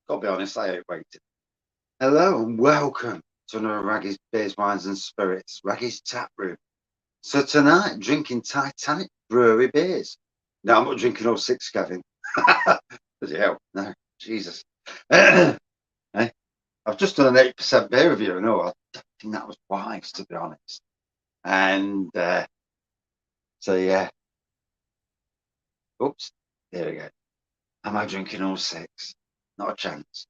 Got to be honest, I ain't waiting. Hello and welcome to another Wraggys Beers, Wines and Spirits, Wraggys Taproom. So tonight, drinking Titanic Brewery beers. No, I'm not drinking all six, Kevin. Bloody hell, no, Jesus. Hey, I've just done an 8% beer review, and I don't think that was wise, to be honest. And so, yeah. Oops, there we go. Am I drinking all six? Not a chance.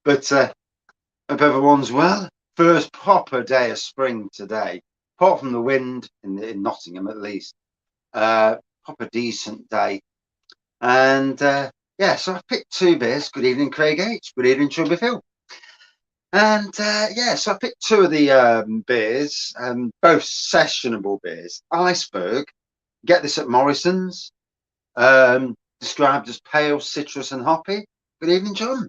But hope everyone's well. First proper day of spring today, apart from the wind in Nottingham at least. Proper decent day. And yeah, so I picked two beers. Good evening, Craig H. Good evening, Chubby Phil. And yeah, so I picked two of the beers, both sessionable beers. Iceberg, get this at Morrison's, described as pale, citrus, and hoppy. Good evening, John.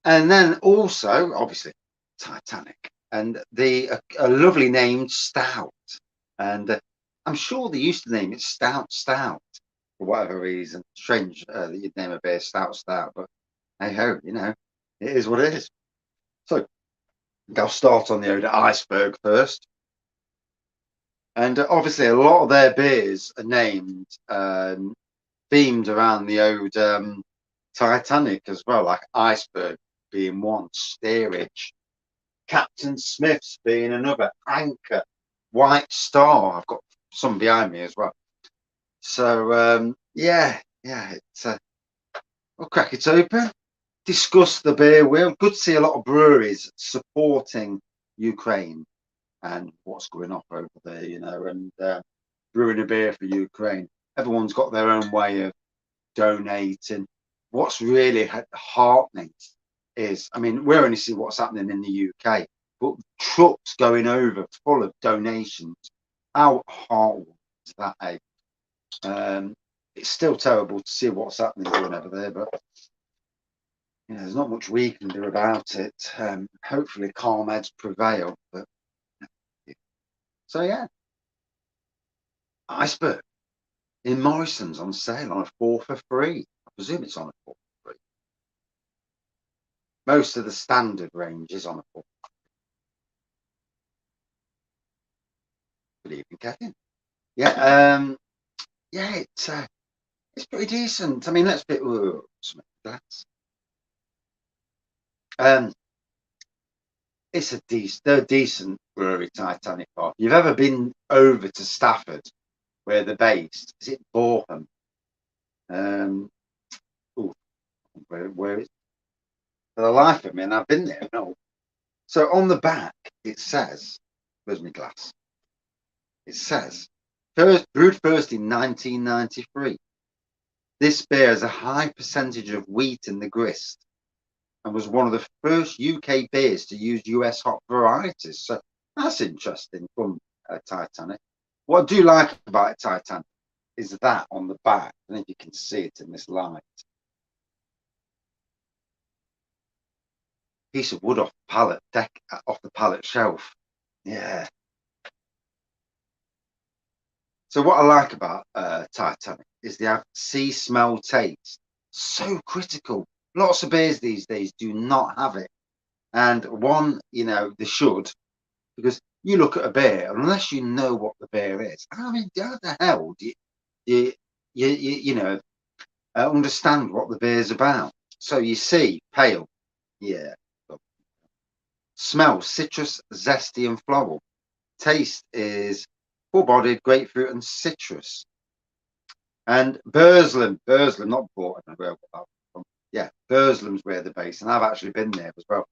And then also, obviously, Titanic and a lovely named Stout. And I'm sure they used to name it Stout for whatever reason. Strange that you'd name a beer Stout, but hey ho, it is what it is. So I'll start on the Oda Iceberg first. And obviously, a lot of their beers are named, themed around the old Titanic as well, like Iceberg being one, Steerage, Captain Smith's being another, Anchor, White Star. I've got some behind me as well. So yeah, it's we'll crack it open, discuss the beer wheel. Good to see a lot of breweries supporting Ukraine and what's going on over there, and brewing a beer for Ukraine. Everyone's got their own way of donating. What's really heartening is, I mean, we only see what's happening in the UK, but trucks going over full of donations. How heartwarming is that, eh? It's still terrible to see what's happening going over there, but there's not much we can do about it. Hopefully, calm heads prevail. But so yeah, Iceberg in Morrison's on sale on a 4 for 3. I presume it's on a 4 for 3. Most of the standard range is on a 4. Good evening, Kevin. Yeah, yeah, it's pretty decent. I mean, let's be glass. It's they're a decent brewery, Titanic Bar. If you've ever been over to Stafford, where they're based, is it Boreham? Ooh, where is for the life of me, and I've been there. No. So on the back it says, "Where's my glass?" It says, brewed first in 1993. This beer has a high percentage of wheat in the grist and was one of the first UK beers to use US hop varieties. So that's interesting from Titanic. What I do like about Titanic is that on the back, and if you can see it in this light, piece of wood off the pallet shelf. Yeah. So what I like about Titanic is they have see, smell, taste. So critical. Lots of beers these days do not have it. And one, they should, because you look at a beer, unless you know what the beer is, I mean, how the hell do you understand what the beer's about? So you see, pale, yeah. Smell, citrus, zesty, and floral. Taste is full-bodied, grapefruit, and citrus. And Burslem, not Borton, where from. Yeah, Burslam's where they're based, and I've actually been there as well.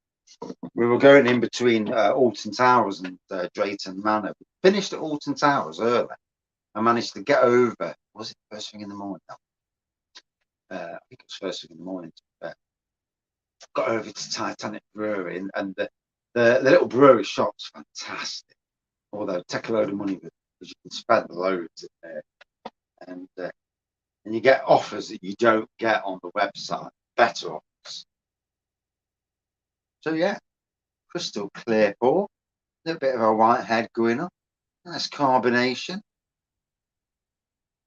We were going in between Alton Towers and Drayton Manor. We finished at Alton Towers early. I managed to get over. Was it first thing in the morning? No. I think it was first thing in the morning. Got over to Titanic Brewery, and the little brewery shop's fantastic. Although take a load of money because you can spend loads in there, and you get offers that you don't get on the website. Better offers. So yeah, crystal clear pour. A little bit of a white head going on. Nice carbonation.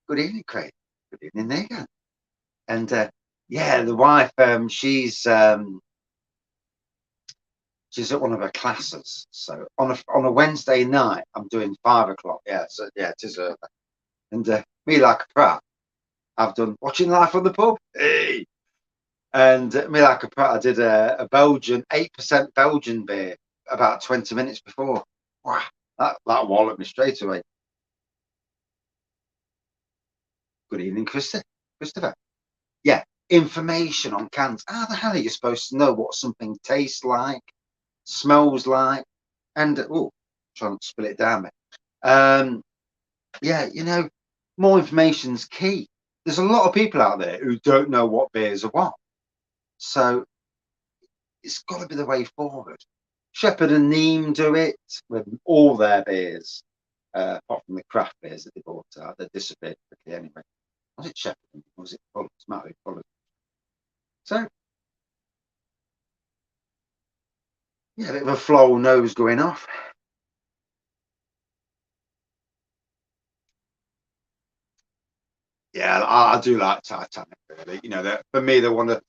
Good evening, Craig. Good evening, Megan. And Yeah, the wife, she's at one of her classes. So on a Wednesday night, I'm doing 5 o'clock. Yeah, so yeah, it is early. And me like a prat, I've done watching life on the pub. Hey. And me like a prat, I did a Belgian 8% Belgian beer about 20 minutes before. Wow, that walloped me straight away. Good evening, Christopher. Yeah, information on cans. How the hell are you supposed to know what something tastes like, smells like, and trying to spill it down. Yeah, more information's key. There's a lot of people out there who don't know what beers are what, so it's got to be the way forward. Shepherd and Neem do it with all their beers, apart from the craft beers that they bought out. They disappeared quickly anyway. Was it Shepherd or was it Fuller's? Might be Fuller's. So yeah, a bit of a floral nose going off. Yeah, I do like Titanic. Really, for me, they're one of,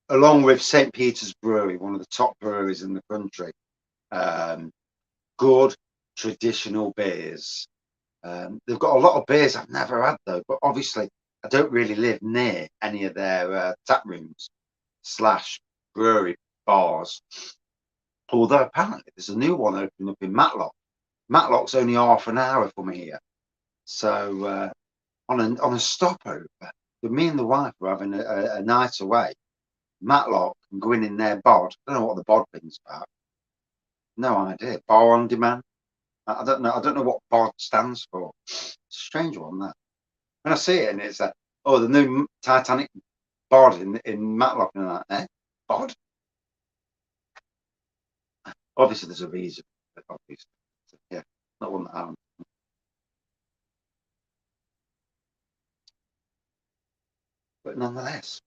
along with St. Peter's Brewery, one of the top breweries in the country. Um, Good traditional beers. They've got a lot of beers I've never had though, but obviously I don't really live near any of their tap rooms / brewery bars. Although apparently there's a new one opening up in Matlock. Matlock's only half an hour from here, so on a stopover, but me and the wife were having a night away. Matlock and going in their bod. I don't know what the bod thing's about. No idea. Bar on demand. I don't know. I don't know what bod stands for. It's a strange one that. When I see it and it's the new Titanic bod in Matlock and I'm like, bod? Obviously, there's a reason. Obviously, yeah, not one that I haven't. But nonetheless,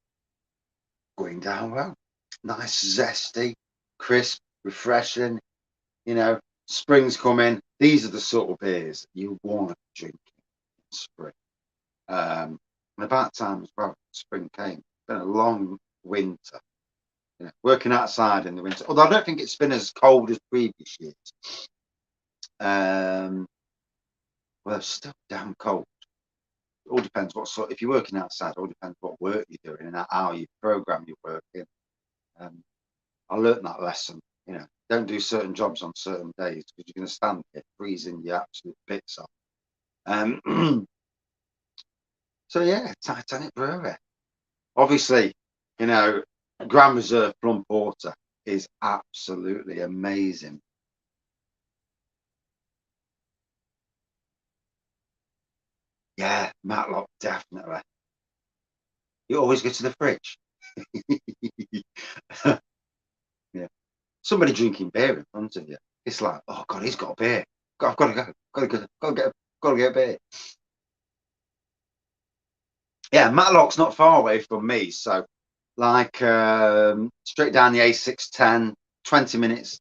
going down well. Nice, zesty, crisp, refreshing. Spring's coming. These are the sort of beers you want to drink in spring. And about time as well, spring came. It's been a long winter. Working outside in the winter. Although I don't think it's been as cold as previous years. Well, it's still damn cold. It all depends what sort. If you're working outside, it all depends what work you're doing and how you program your work in. I learned that lesson. Don't do certain jobs on certain days because you're going to stand there freezing your absolute bits off. So yeah, Titanic Brewery. Obviously, Grand Reserve Plum Porter is absolutely amazing. Yeah, Matlock, definitely. You always go to the fridge. Yeah. Somebody drinking beer in front of you. It's like, oh God, he's got a beer. I've got to go. Got to get a beer. Yeah, Matlock's not far away from me. So like straight down the A610, 20 minutes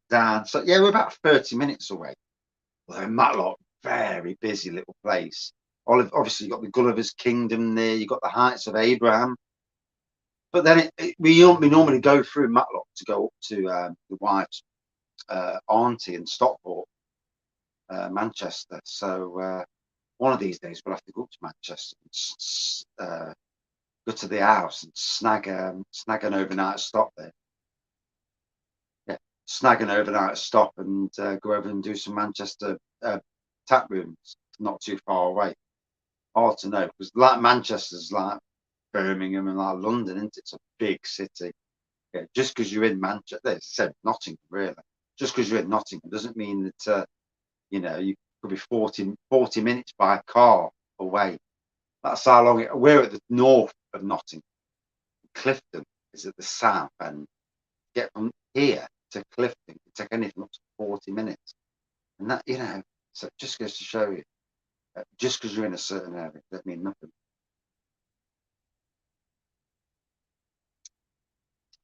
down. So yeah, we're about 30 minutes away. Well, Matlock, very busy little place. Obviously, you've got the Gulliver's Kingdom there. You've got the Heights of Abraham. But then we normally go through Matlock to go up to the wife's auntie in Stockport, Manchester. So one of these days we'll have to go up to Manchester and go to the house and snag an overnight stop there. Yeah, snag an overnight stop and go over and do some Manchester tap rooms, not too far away. Hard to know because like Manchester's like Birmingham and like London, isn't it? It's a big city. Yeah, just because you're in Manchester, they said Nottingham, really. Just because you're in Nottingham doesn't mean that you could be 40 minutes by car away. That's how long we're at the north of Nottingham. Clifton is at the south, and get from here to Clifton can take anything up to 40 minutes. And that, so it just goes to show you, just because you're in a certain area, that mean nothing.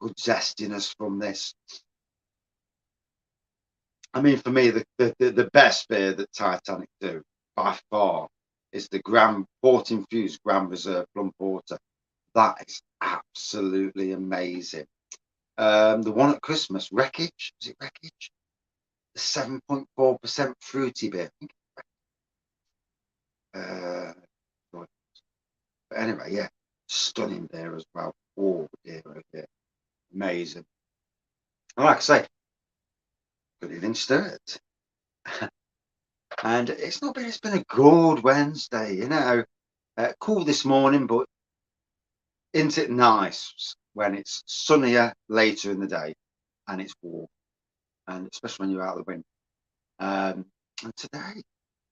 Good zestiness from this. I mean, for me, the best beer that Titanic do by far is the Port Infused Grand Reserve Plum Porter. That is absolutely amazing. The one at Christmas, Wreckage, was it Wreckage? The 7.4% fruity beer. Uh, but anyway, yeah, stunning beer as well. Oh dear, oh dear, amazing. And like I say, couldn't even stir it. And it's been a good Wednesday, cool this morning, but isn't it nice when it's sunnier later in the day and it's warm, and especially when you're out of the wind. And today,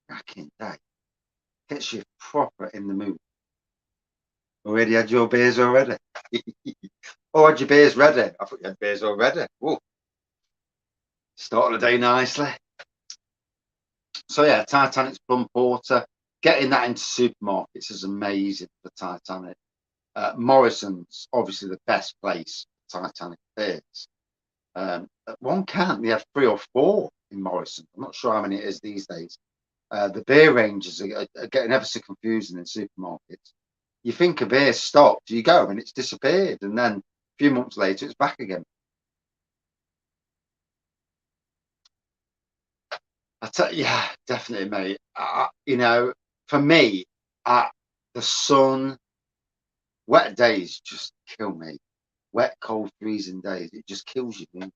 cracking day, gets you proper in the mood. Already had your beers already? Oh, had your beers ready? I thought you had beers already. Oh, starting the day nicely. So yeah, Titanic's plum porter. Getting that into supermarkets is amazing for Titanic. Morrison's obviously the best place for Titanic beers. At one camp, they had 3 or 4 in Morrison. I'm not sure how many it is these days. The beer ranges are getting ever so confusing in supermarkets. You think a beer stopped, you go and it's disappeared, and then a few months later it's back again. Yeah, definitely, mate. For me, the sun, wet days just kill me. Wet, cold, freezing days, it just kills you. And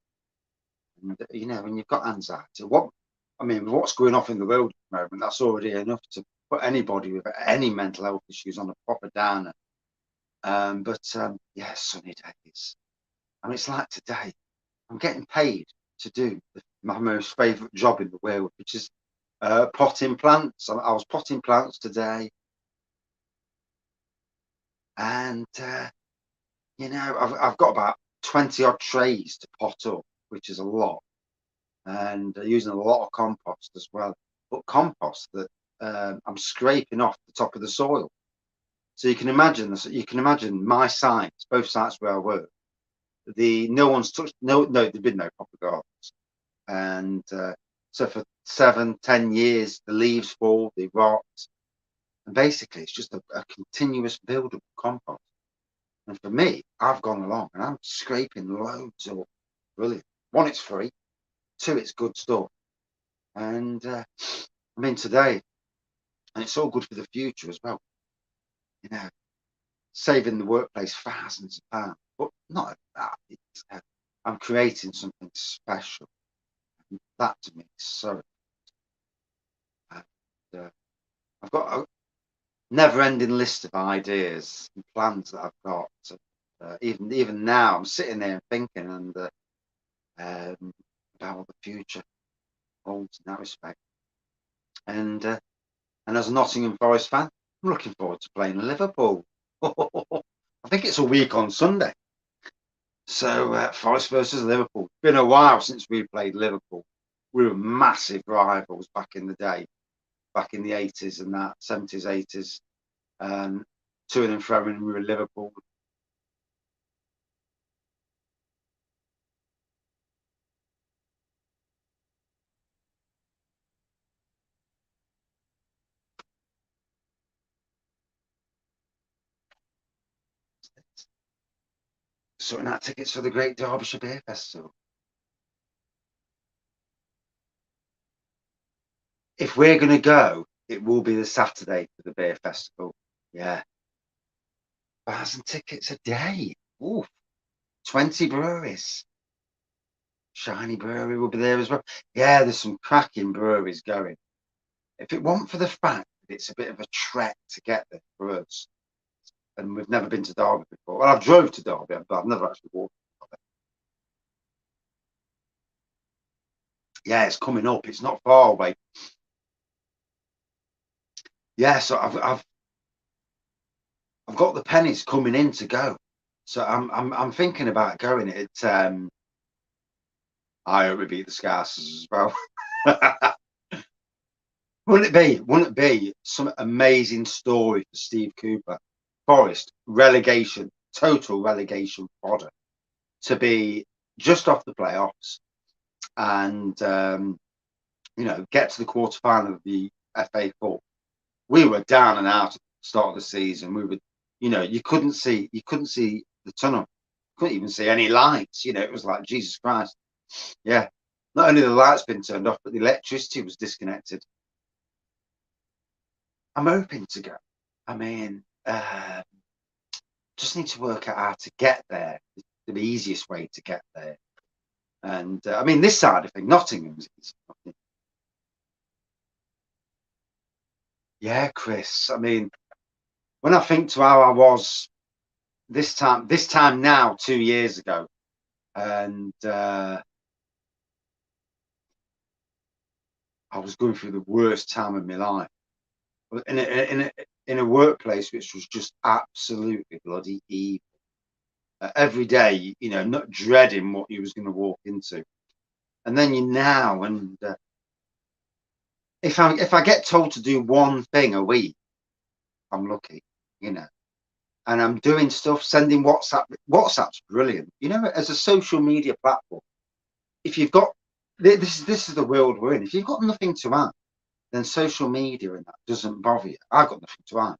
when you've got anxiety, what's going off in the world at the moment, that's already enough to put anybody with any mental health issues on a proper downer. Yeah, sunny days. It's like today, I'm getting paid to do my most favourite job in the world, which is potting plants. I was potting plants today, and I've got about 20 odd trays to pot up, which is a lot, and using a lot of compost as well. But compost that I'm scraping off the top of the soil. So you can imagine this. You can imagine my sites, both sites where I work. No one's touched. No, there've been no proper gardens, and so for 7-10 years, the leaves fall, they rot, and basically it's just a continuous build of compost. And for me, I've gone along and I'm scraping loads up. Brilliant. One, it's free. 2, it's good stuff. And today, and it's all good for the future as well. Saving the workplace thousands of pounds, but not that. I'm creating something special. And that to me is so. And, I've got a never-ending list of ideas and plans that I've got. Even now, I'm sitting there thinking about what the future holds in that respect. And as a Nottingham Forest fan, I'm looking forward to playing Liverpool. I think it's a week on Sunday. So Forest versus Liverpool. It's been a while since we played Liverpool. We were massive rivals back in the day, back in the 80s and that, 70s, 80s. To and fro, and we were Liverpool. Sorting out tickets for the Great Derbyshire Beer Festival. If we're going to go, it will be the Saturday for the beer festival. Yeah. 1,000 tickets a day. Ooh, 20 breweries. Shiny Brewery will be there as well. Yeah, there's some cracking breweries going. If it weren't for the fact that it's a bit of a trek to get there for us, and we've never been to Derby before. Well, I've drove to Derby, but I've never actually walked. Yeah, it's coming up. It's not far away. Yeah, so I've got the pennies coming in to go. So I'm thinking about going. I hope we beat the Scousers as well. Wouldn't it be some amazing story for Steve Cooper? Forest relegation, total relegation fodder, to be just off the playoffs and get to the quarterfinal of the FA Cup. We were down and out at the start of the season. We were You couldn't see the tunnel, couldn't even see any lights. It was like, Jesus Christ. Yeah, not only the lights been turned off, but the electricity was disconnected. I'm hoping to go. I mean, just need to work out how to get there, the easiest way to get there. And I mean, this side of thing, Nottingham's easy. Yeah, Chris. I mean, when I think to how I was this time now, 2 years ago, and I was going through the worst time of my life in a workplace which was just absolutely bloody evil. Every day, not dreading what you was going to walk into. And then and if I get told to do one thing a week, I'm lucky, and I'm doing stuff, sending WhatsApp. WhatsApp's brilliant, as a social media platform. If you've got this is the world we're in. If you've got nothing to add, then social media and that doesn't bother you. I've got nothing to add.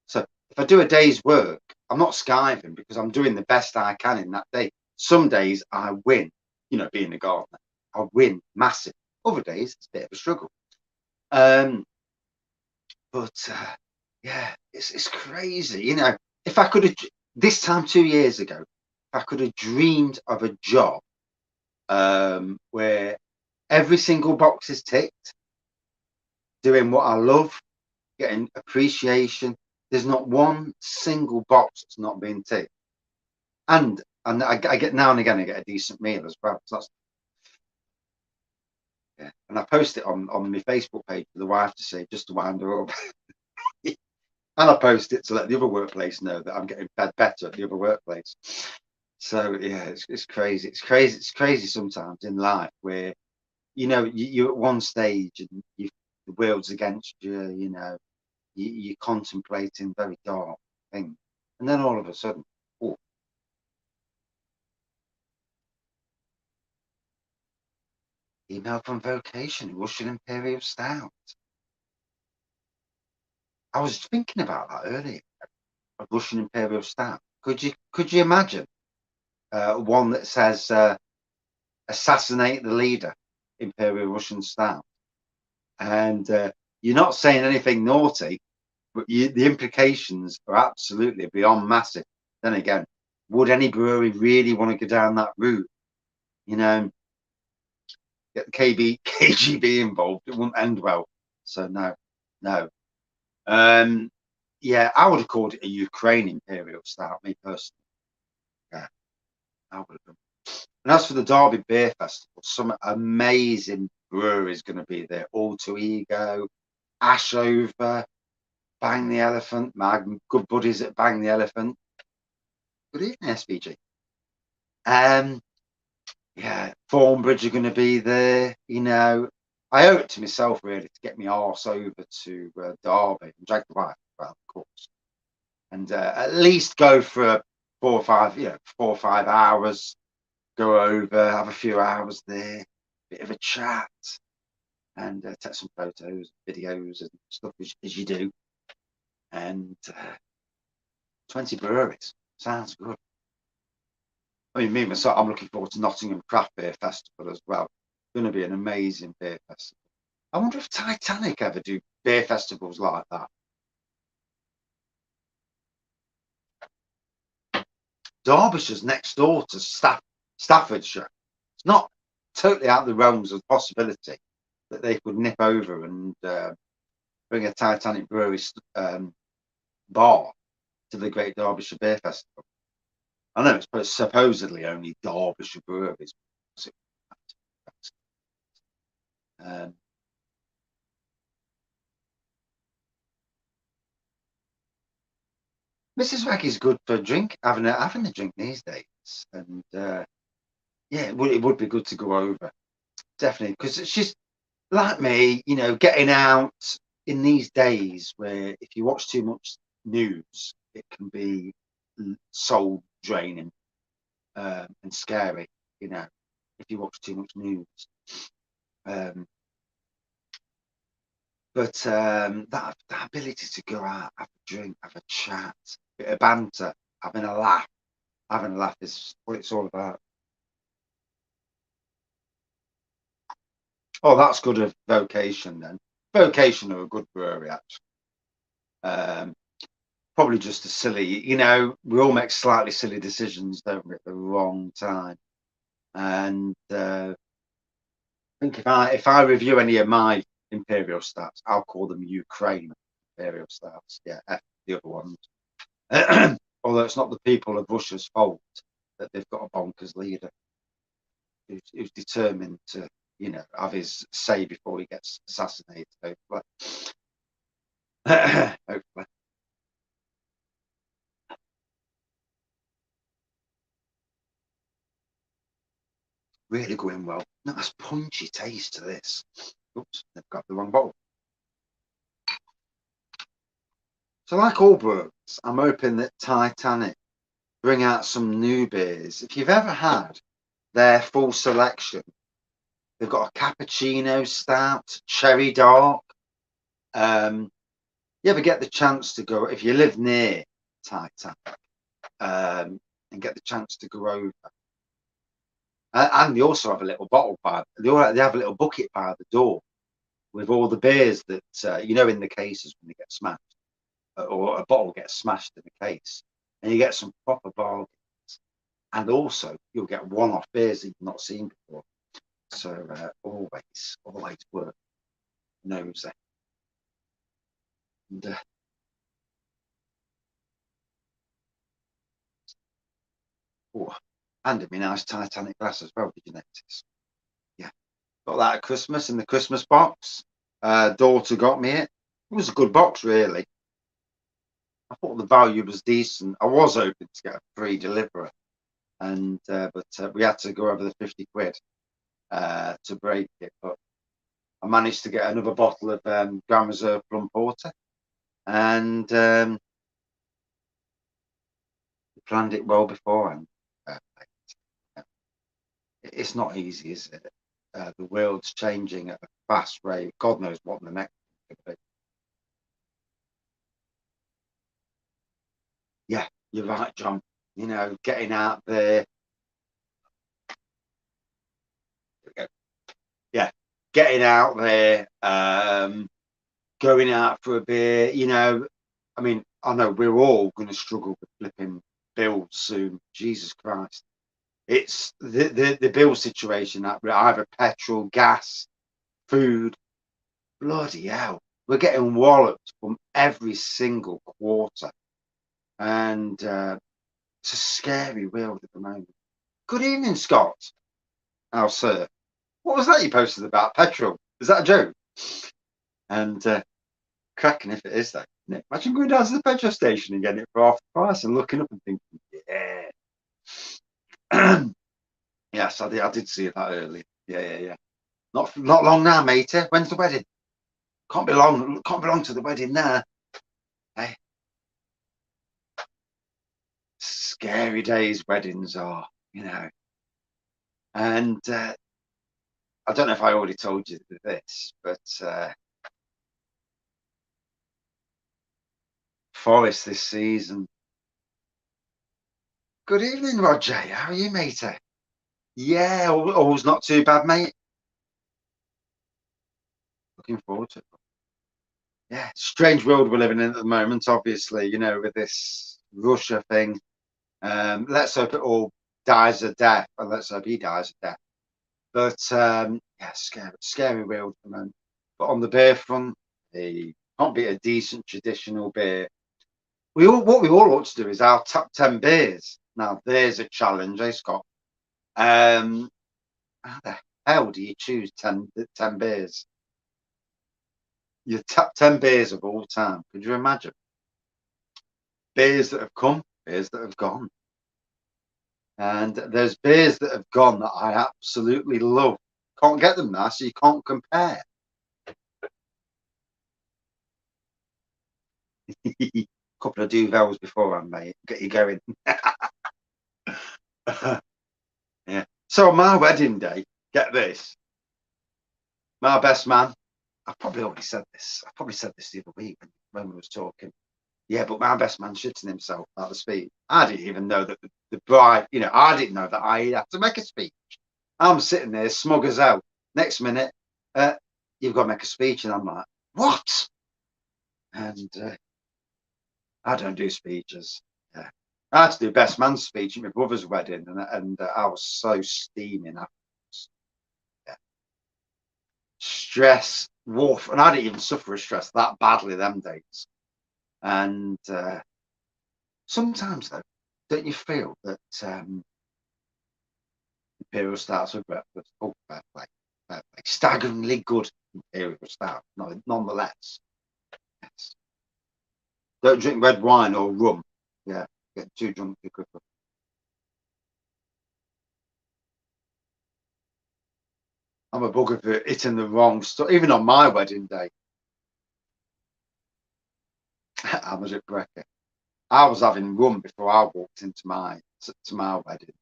So if I do a day's work, I'm not skiving because I'm doing the best I can in that day. Some days I win, being a gardener, I win massive. Other days it's a bit of a struggle. But yeah, it's crazy. If I could have, this time 2 years ago, if I could have dreamed of a job where every single box is ticked, doing what I love, getting appreciation. There's not one single box that's not being ticked. And I get, now and again, I get a decent meal as well. So and I post it on my Facebook page for the wife to see, just to wind her up. And I post it to let the other workplace know that I'm getting better at the other workplace. So yeah, it's crazy. It's crazy sometimes in life where you're at one stage and the world's against you. You're contemplating very dark things, and then all of a sudden, oh, email from Vocation, Russian Imperial Stout. I was thinking about that earlier. A Russian Imperial Stout. Could you imagine one that says assassinate the leader, Imperial Russian Stout, and you're not saying anything naughty, but the implications are absolutely beyond massive. Then again, would any brewery really want to go down that route? Get the KGB involved, it wouldn't end well. So no. Yeah, I would have called it a Ukraine Imperial Stout, me personally. Yeah, I would have done. And as for the Derby Beer Festival, some amazing breweries going to be there. Alter Ego, Ashover, Bang the Elephant, my good buddies at Bang the Elephant. Good evening, SBG. Yeah, Thornbridge are going to be there. I owe it to myself really to get my arse over to Derby and drag the wife, well, of course, and at least go for 4 or 5 hours. Go over, have a few hours there, bit of a chat, and take some photos, videos, and stuff as you do. And 20 breweries sounds good. I mean, me myself, I'm looking forward to Nottingham Craft Beer Festival as well. It's going to be an amazing beer festival. I wonder if Titanic ever do beer festivals like that. Derbyshire's next door to Staffordshire. It's not totally out of the realms of possibility that they could nip over and bring a Titanic Brewery bar to the Great Derbyshire Beer Festival. I know it's supposedly only Derbyshire breweries. Um, Mrs. Waggy's good for having a drink these days, and yeah, it would be good to go over, definitely, because she's like me, getting out in these days where if you watch too much news, it can be soul draining and scary, if you watch too much news. Um, but that ability to go out, have a drink, have a chat, bit of banter, having a laugh. Having a laugh is what it's all about. Oh, that's good of Vocation then. Vocation are a good brewery, actually. Probably just a silly, we all make slightly silly decisions, don't we, at the wrong time. And I think if I review any of my Imperial Stouts, I'll call them Ukraine Imperial Stouts. Yeah, F the other ones. Although it's not the people of Russia's fault that they've got a bonkers leader who's determined to, have his say before he gets assassinated, hopefully. Hopefully. Really going well. Nice punchy taste to this. Oops, they've got the wrong bottle. So like all brewers, I'm hoping that Titanic bring out some new beers. If you've ever had their full selection, they've got a cappuccino stout, cherry dark. You ever get the chance to go, if you live near Titanic, and get the chance to go over. And they also have a little bottle they have a little bucket by the door with all the beers that, in the cases when they get smashed, or a bottle gets smashed in the case, and you get some proper bargains. And also, you'll get one-off beers that you've not seen before. So always worth nosy. And, and a nice Titanic glass as well, did you notice? Yeah. Got that at Christmas in the Christmas box. Daughter got me it. It was a good box, really. I thought the value was decent. I was hoping to get a free delivery, but we had to go over the 50 quid to break it. But I managed to get another bottle of Grand Reserve Plum Porter, and we planned it well beforehand. It's not easy, is it? The world's changing at a fast rate. God knows what the next thing could be. Yeah, you're right, John. Getting out there. Yeah, getting out there, going out for a beer. I mean, I know we're all going to struggle with flipping bills soon. Jesus Christ. It's the bill situation that either petrol, gas, food. Bloody hell. We're getting walloped from every single quarter. And it's a scary world at the moment. Good evening, Scott. Oh, sir. What was that you posted about petrol? Is that a joke? And cracking if it is, though. Imagine going down to the petrol station and getting it for half the price and looking up and thinking, yeah. Yes, I did see that earlier. Yeah. Not long now, matey. When's the wedding? Can't be long. Can't be long to the wedding now. Hey. Scary days weddings are, And I don't know if I already told you this, but Forest this season. Good evening, Roger. How are you, matey? Yeah, all's not too bad, mate. Looking forward to it. Yeah, strange world we're living in at the moment, obviously, with this Russia thing. Let's hope it all dies a death, and let's hope he dies a death. But yeah, scary world at the moment. But on the beer front, it can't be a decent traditional beer. What we all ought to do is our top 10 beers. Now, there's a challenge, Scott? How the hell do you choose 10 beers? Your top 10 beers of all time. Could you imagine? Beers that have come, beers that have gone. And there's beers that have gone that I absolutely love. Can't get them now, so you can't compare. Couple of Duvels beforehand, mate. Get you going. Yeah. So on my wedding day, get this. My best man. I probably already said this. I probably said this the other week when we was talking. Yeah, but my best man shitting himself about the speech. I didn't even know that the bride, I didn't know that I had to make a speech. I'm sitting there smug as hell. Next minute, you've got to make a speech, and I'm like, what? And I don't do speeches. Yeah. I had to do best man speech at my brother's wedding, and I was so steaming afterwards. Yeah. Stress, woof, and I didn't even suffer a stress that badly them days. And sometimes though, don't you feel that Imperial Stouts with breakfast? Oh, fair play, staggeringly good Imperial Stout, nonetheless. Yes. Don't drink red wine or rum. Yeah, get too drunk too quickly. I'm a bugger for hitting the wrong stuff. Even on my wedding day, I was at Brecker. I was having rum before I walked into my wedding,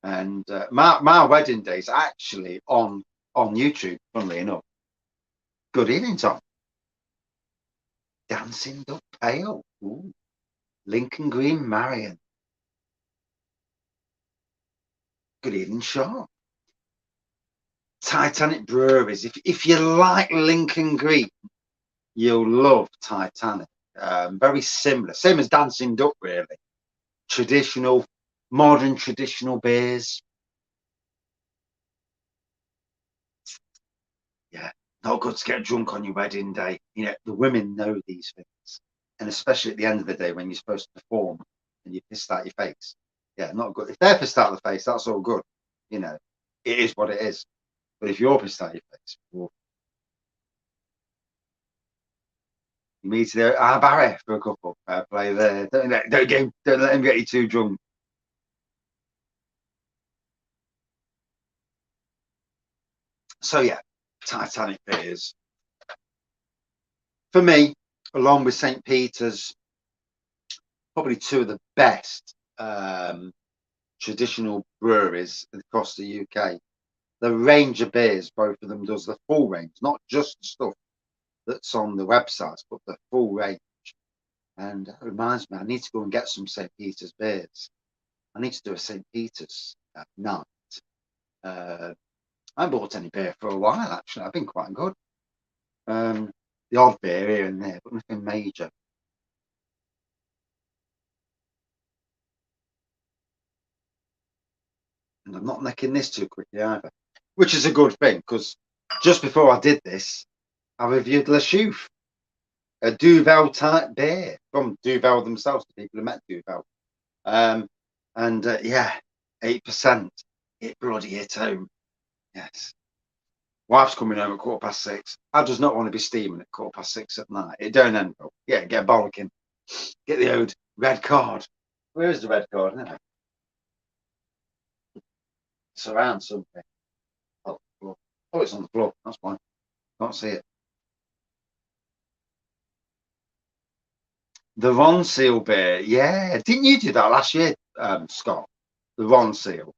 and my wedding day is actually on YouTube. Funnily enough, good evening, Tom. Dancing Duck Pale. Ooh. Lincoln Green Marion. Good evening, Sean. Titanic Breweries. If you like Lincoln Green, you'll love Titanic. Very similar, same as Dancing Duck, really. Traditional, modern traditional beers. Yeah, not good to get drunk on your wedding day. The women know these things, and especially at the end of the day when you're supposed to perform and you're pissed out your face. Yeah, not good. If they're pissed out the face, that's all good. It is what it is. But if you're pissed out your face, well, you meet there, Barry for a couple. Play there. Don't let him get you too drunk. So yeah, Titanic beers for me, along with St. Peter's, probably two of the best traditional breweries across the UK. The range of beers, both of them does the full range, not just the stuff that's on the websites, but the full range. And that reminds me, I need to go and get some St. Peter's beers. I need to do a St. Peter's night. I haven't bought any beer for a while, actually. I've been quite good. The odd beer here and there, but nothing major. And I'm not necking this too quickly either, which is a good thing, because just before I did this, I reviewed Le Chouffe, a Duvel type beer from Duvel themselves, the people who met Duvel. And yeah, 8%. It bloody hit home. Yes. Wife's coming home at 6:15. I does not want to be steaming at 6:15 at night. It don't end well. Yeah, get bollocking. Get the old red card. Where is the red card? Anyway? It's around something. Oh, it's on the floor. That's fine. Can't see it. The Ron Seal beer. Yeah. Didn't you do that last year, Scott? The Ron Seal.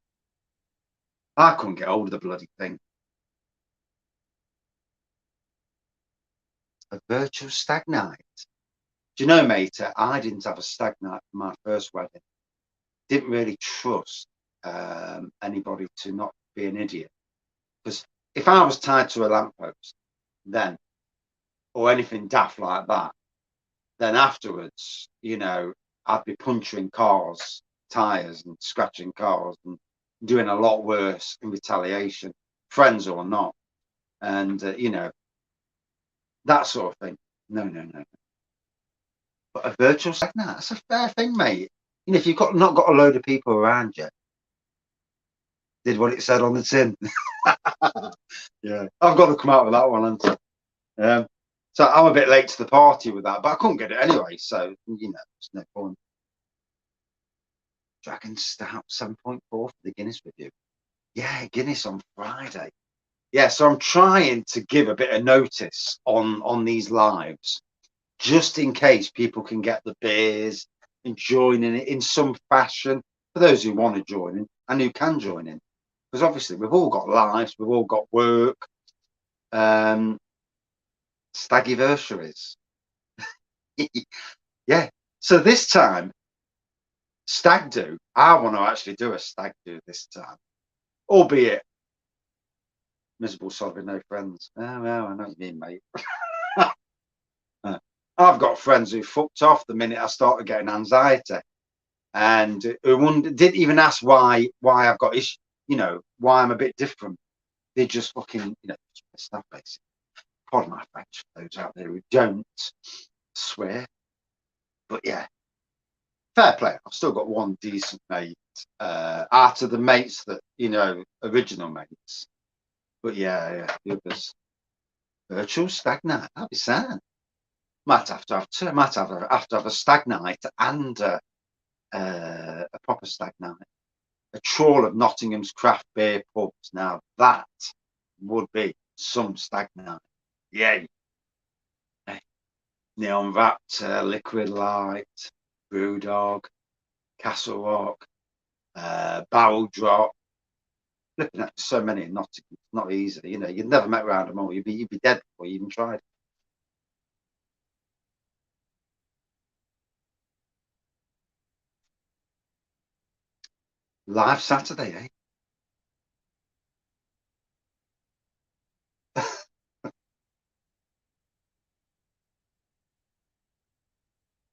I couldn't get hold of the bloody thing. A virtual stag night. Do you know, mate? I didn't have a stag night for my first wedding. Didn't really trust anybody to not be an idiot. Because if I was tied to a lamppost, then, or anything daft like that, then afterwards, I'd be puncturing cars, tyres, and scratching cars, and doing a lot worse in retaliation, friends or not. And, that sort of thing. No, no, no. But a virtual second, that's a fair thing, mate. If you've not got a load of people around you, did what it said on the tin. Yeah, I've got to come out with that one, haven't I? So I'm a bit late to the party with that, but I couldn't get it anyway, so it's no point. Dragon Stout 7.4 for the Guinness review. Yeah, Guinness on Friday. Yeah, so I'm trying to give a bit of notice on these lives, just in case people can get the beers and join in it in some fashion for those who want to join in and who can join in. Because obviously we've all got lives, we've all got work, staggiversaries. Yeah. So this time, stag do. I want to actually do a stag do this time, albeit miserable sod with no friends. Oh, well, I know what you mean, mate. I've got friends who fucked off the minute I started getting anxiety, and who didn't even ask why I've got issues, why I'm a bit different. They just fucking, just pissed off, basically. Pardon my French for those out there who don't swear. But yeah, fair play. I've still got one decent mate out of the mates that, original mates. But yeah, the others. Virtual stag night. That'd be sad. Might have to have two. Might have to have a stag night and a proper stag night. A trawl of Nottingham's craft beer pubs. Now that would be some stag night. Yay. Neon Raptor, Liquid Light, Brewdog, Castle Rock, Barrel Drop. Flipping at so many in Nottingham. It's not easy. You'd never met around them all. You'd be dead before you even tried. Live Saturday, eh?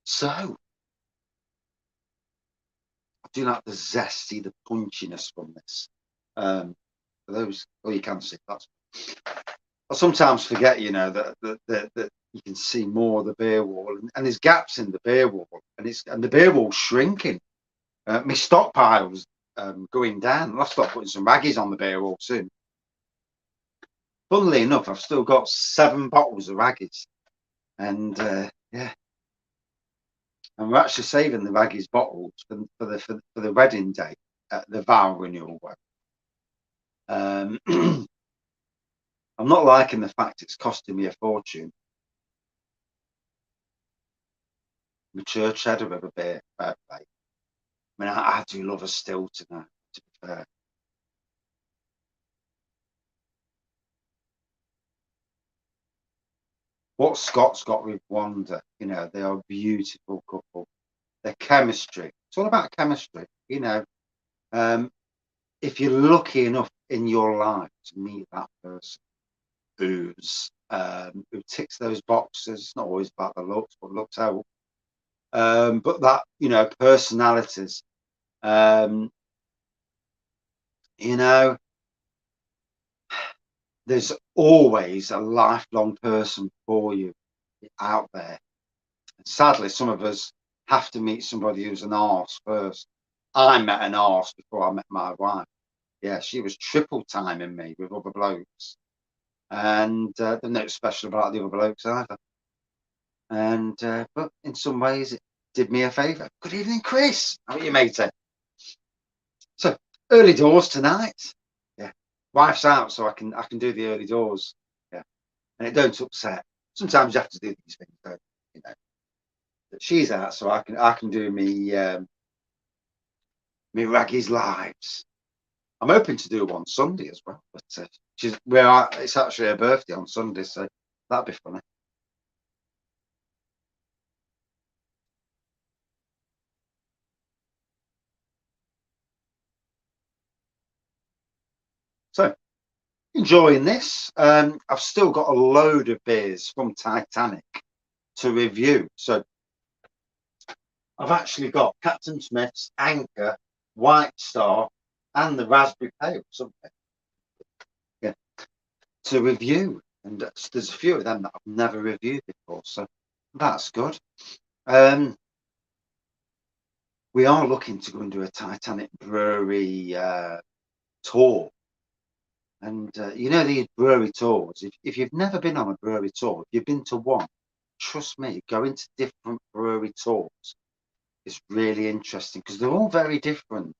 So, I do like the zesty, the punchiness from this. For those, you can see that's. I sometimes forget, that you can see more of the beer wall, and there's gaps in the beer wall, and the beer wall's shrinking. My stockpile's going down. I'll start putting some Wraggys on the beer wall soon. Funnily enough, I've still got 7 bottles of Wraggys, and yeah, and we're actually saving the Wraggys bottles for the wedding day, the vow renewal one. I'm not liking the fact it's costing me a fortune. My church header of a beer, fair play. I mean, I do love a still tonight, to be fair. What Scott's got with Wanda, they are a beautiful couple. Their chemistry, it's all about chemistry, if you're lucky enough in your life to meet that person who ticks those boxes. It's not always about the looks, but looks help. But that, personalities, you know, there's always a lifelong person for you out there. And sadly, some of us have to meet somebody who's an arse first. I met an arse before I met my wife. Yeah, she was triple timing me with other blokes. And there's no special about the other blokes either. And but in some ways, it did me a favour. Good evening, Chris. How are you, matey? So early doors tonight. Yeah, wife's out, so I can do the early doors. Yeah, and it don't upset. Sometimes you have to do these things, don't you? But she's out, so I can do me Wraggys lives. I'm hoping to do one Sunday as well, but it's actually her birthday on Sunday, so that'd be funny. So enjoying this. I've still got a load of beers from Titanic to review. So I've actually got Captain Smith's, Anchor, White Star, and the Raspberry Pale, something, yeah, to review. And there's a few of them that I've never reviewed before, so that's good. We are looking to go and do a Titanic Brewery tour. And these brewery tours, if you've never been on a brewery tour, if you've been to one, trust me, going to different brewery tours is really interesting because they're all very different.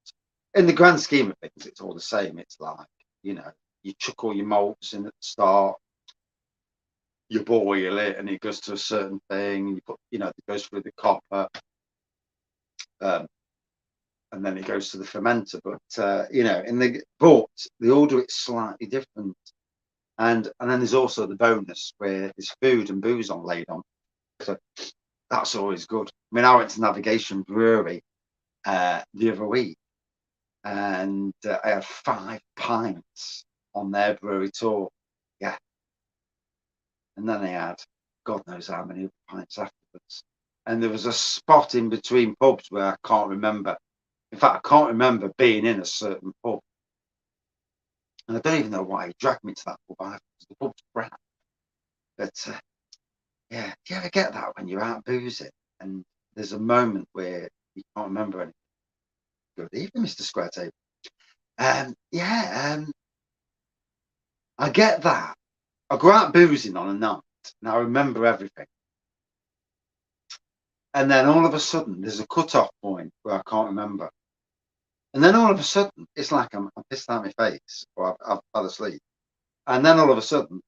In the grand scheme of things, it's all the same. It's like, you chuck all your malts in at the start, you boil it, and it goes to a certain thing. You put, it goes through the copper, um, and then it goes to the fermenter. But but they all do it slightly different. And then there's also the bonus where there's food and booze on laid on. So that's always good. mean, I went to Navigation Brewery the other week, and I had 5 pints on their brewery tour. Yeah. And then I had God knows how many pints afterwards. And there was a spot in between pubs where I can't remember. In fact, I can't remember being in a certain pub. And I don't even know why he dragged me to that pub either, because the pub's crap. But yeah, do you ever get that when you're out boozing and there's a moment where you can't remember anything? Good evening, Mr. Square Table. Yeah, I get that. I go out boozing on a night and I remember everything. And then all of a sudden, there's a cut-off point where I can't remember. And then all of a sudden, it's like I'm pissed out my face or I've fell asleep. And then all of a sudden,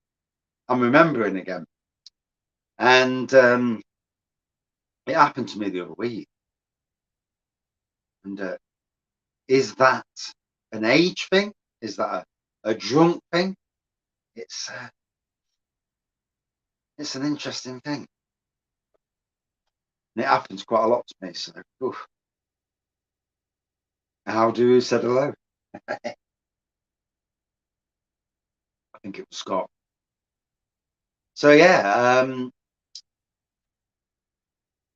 I'm remembering again. And it happened to me the other week. And is that an age thing? Is that a drunk thing? It's an interesting thing. And it happens quite a lot to me. So, oof. How do you said hello? I think it was Scott. So yeah,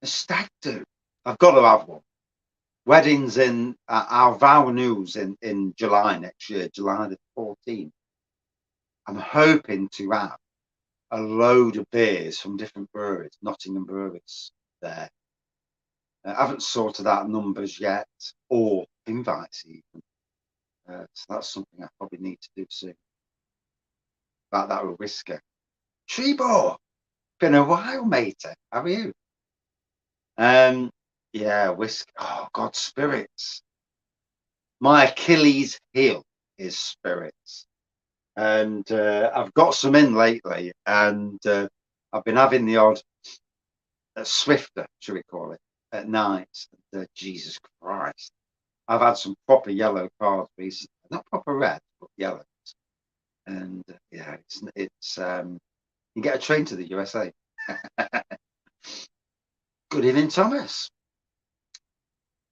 a stag do. I've got to have one. Weddings in our vow news in July next year, July the 14th. I'm hoping to have a load of beers from different breweries, Nottingham breweries there. I haven't sorted out numbers yet or invites even. So that's something I probably need to do soon. About that with whiskey. Treebor, been a while, matey. How are you? Yeah, whiskey. Oh God, spirits. My Achilles heel is spirits, and I've got some in lately, and I've been having the odd swifter, should we call it, at night. Jesus Christ, I've had some proper yellow cards recently, not proper red, but yellow. And yeah, it's you get a train to the USA. Good evening, Thomas.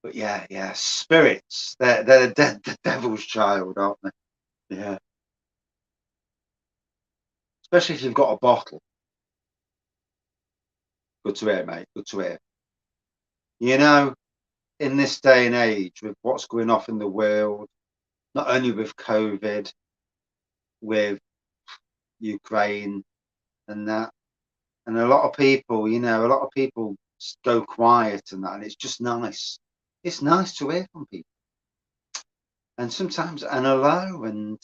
But yeah, spirits. They're the devil's child, aren't they? Yeah. Especially if you've got a bottle. Good to hear, mate. Good to hear. You know, in this day and age, with what's going off in the world, not only with COVID, with Ukraine and that, and a lot of people, a lot of people go quiet and that, and it's just nice. It's nice to hear from people. And sometimes an hello, and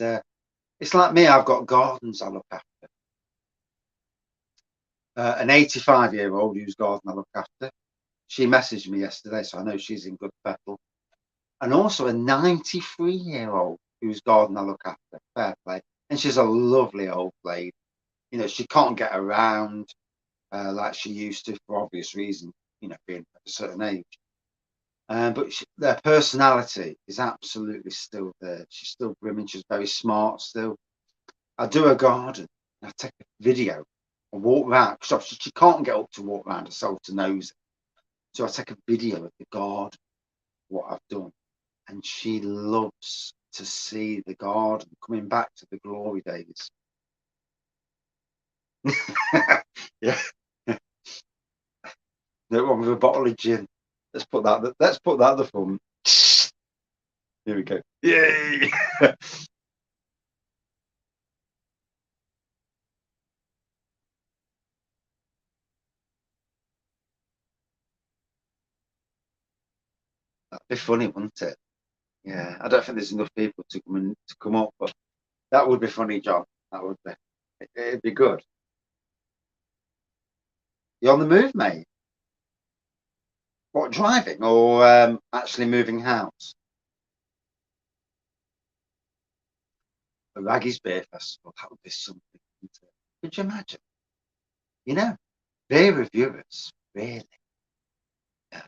it's like me, I've got gardens I look after. An 85-year-old whose garden I look after. She messaged me yesterday, so I know she's in good fettle. And also a 93-year-old whose garden I look after. Fair play. And she's a lovely old lady. She can't get around like she used to for obvious reasons, being at a certain age. But their personality is absolutely still there. She's still brimming. She's very smart still. I do a garden. I take a video. I walk around because she can't get up to walk around herself to nose it. So I take a video of the garden, what I've done, and she loves to see the garden coming back to the glory days. Yeah, no one with a bottle of gin. Let's put that at the front. Here we go. Yay! That'd be funny, wouldn't it? Yeah, I don't think there's enough people to come up, but that would be funny, John. That would be. It'd be good. You on the move, mate? What, driving or actually moving house? A Wraggys Beer Festival. That would be something. Wouldn't it? Could you imagine? You know, beer reviewers, really.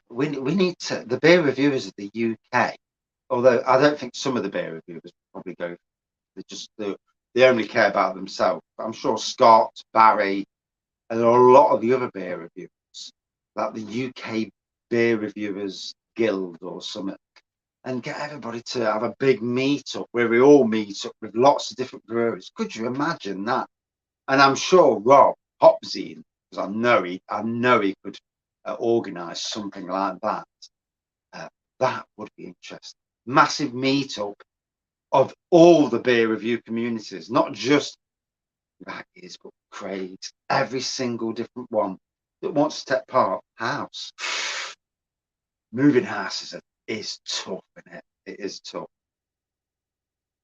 We need to, the beer reviewers of the UK, although I don't think some of the beer reviewers probably go, they only care about themselves. But I'm sure Scott, Barry, and a lot of the other beer reviewers, like the UK beer reviewers guild or something, and get everybody to have a big meet up where we all meet up with lots of different breweries. Could you imagine that? And I'm sure Rob Hopzine, because I know he could organise something like that. That would be interesting. Massive meetup of all the beer review communities, not just Wraggys, but Craig's, every single different one that wants to take part. House. Moving houses is tough, isn't it? It is tough.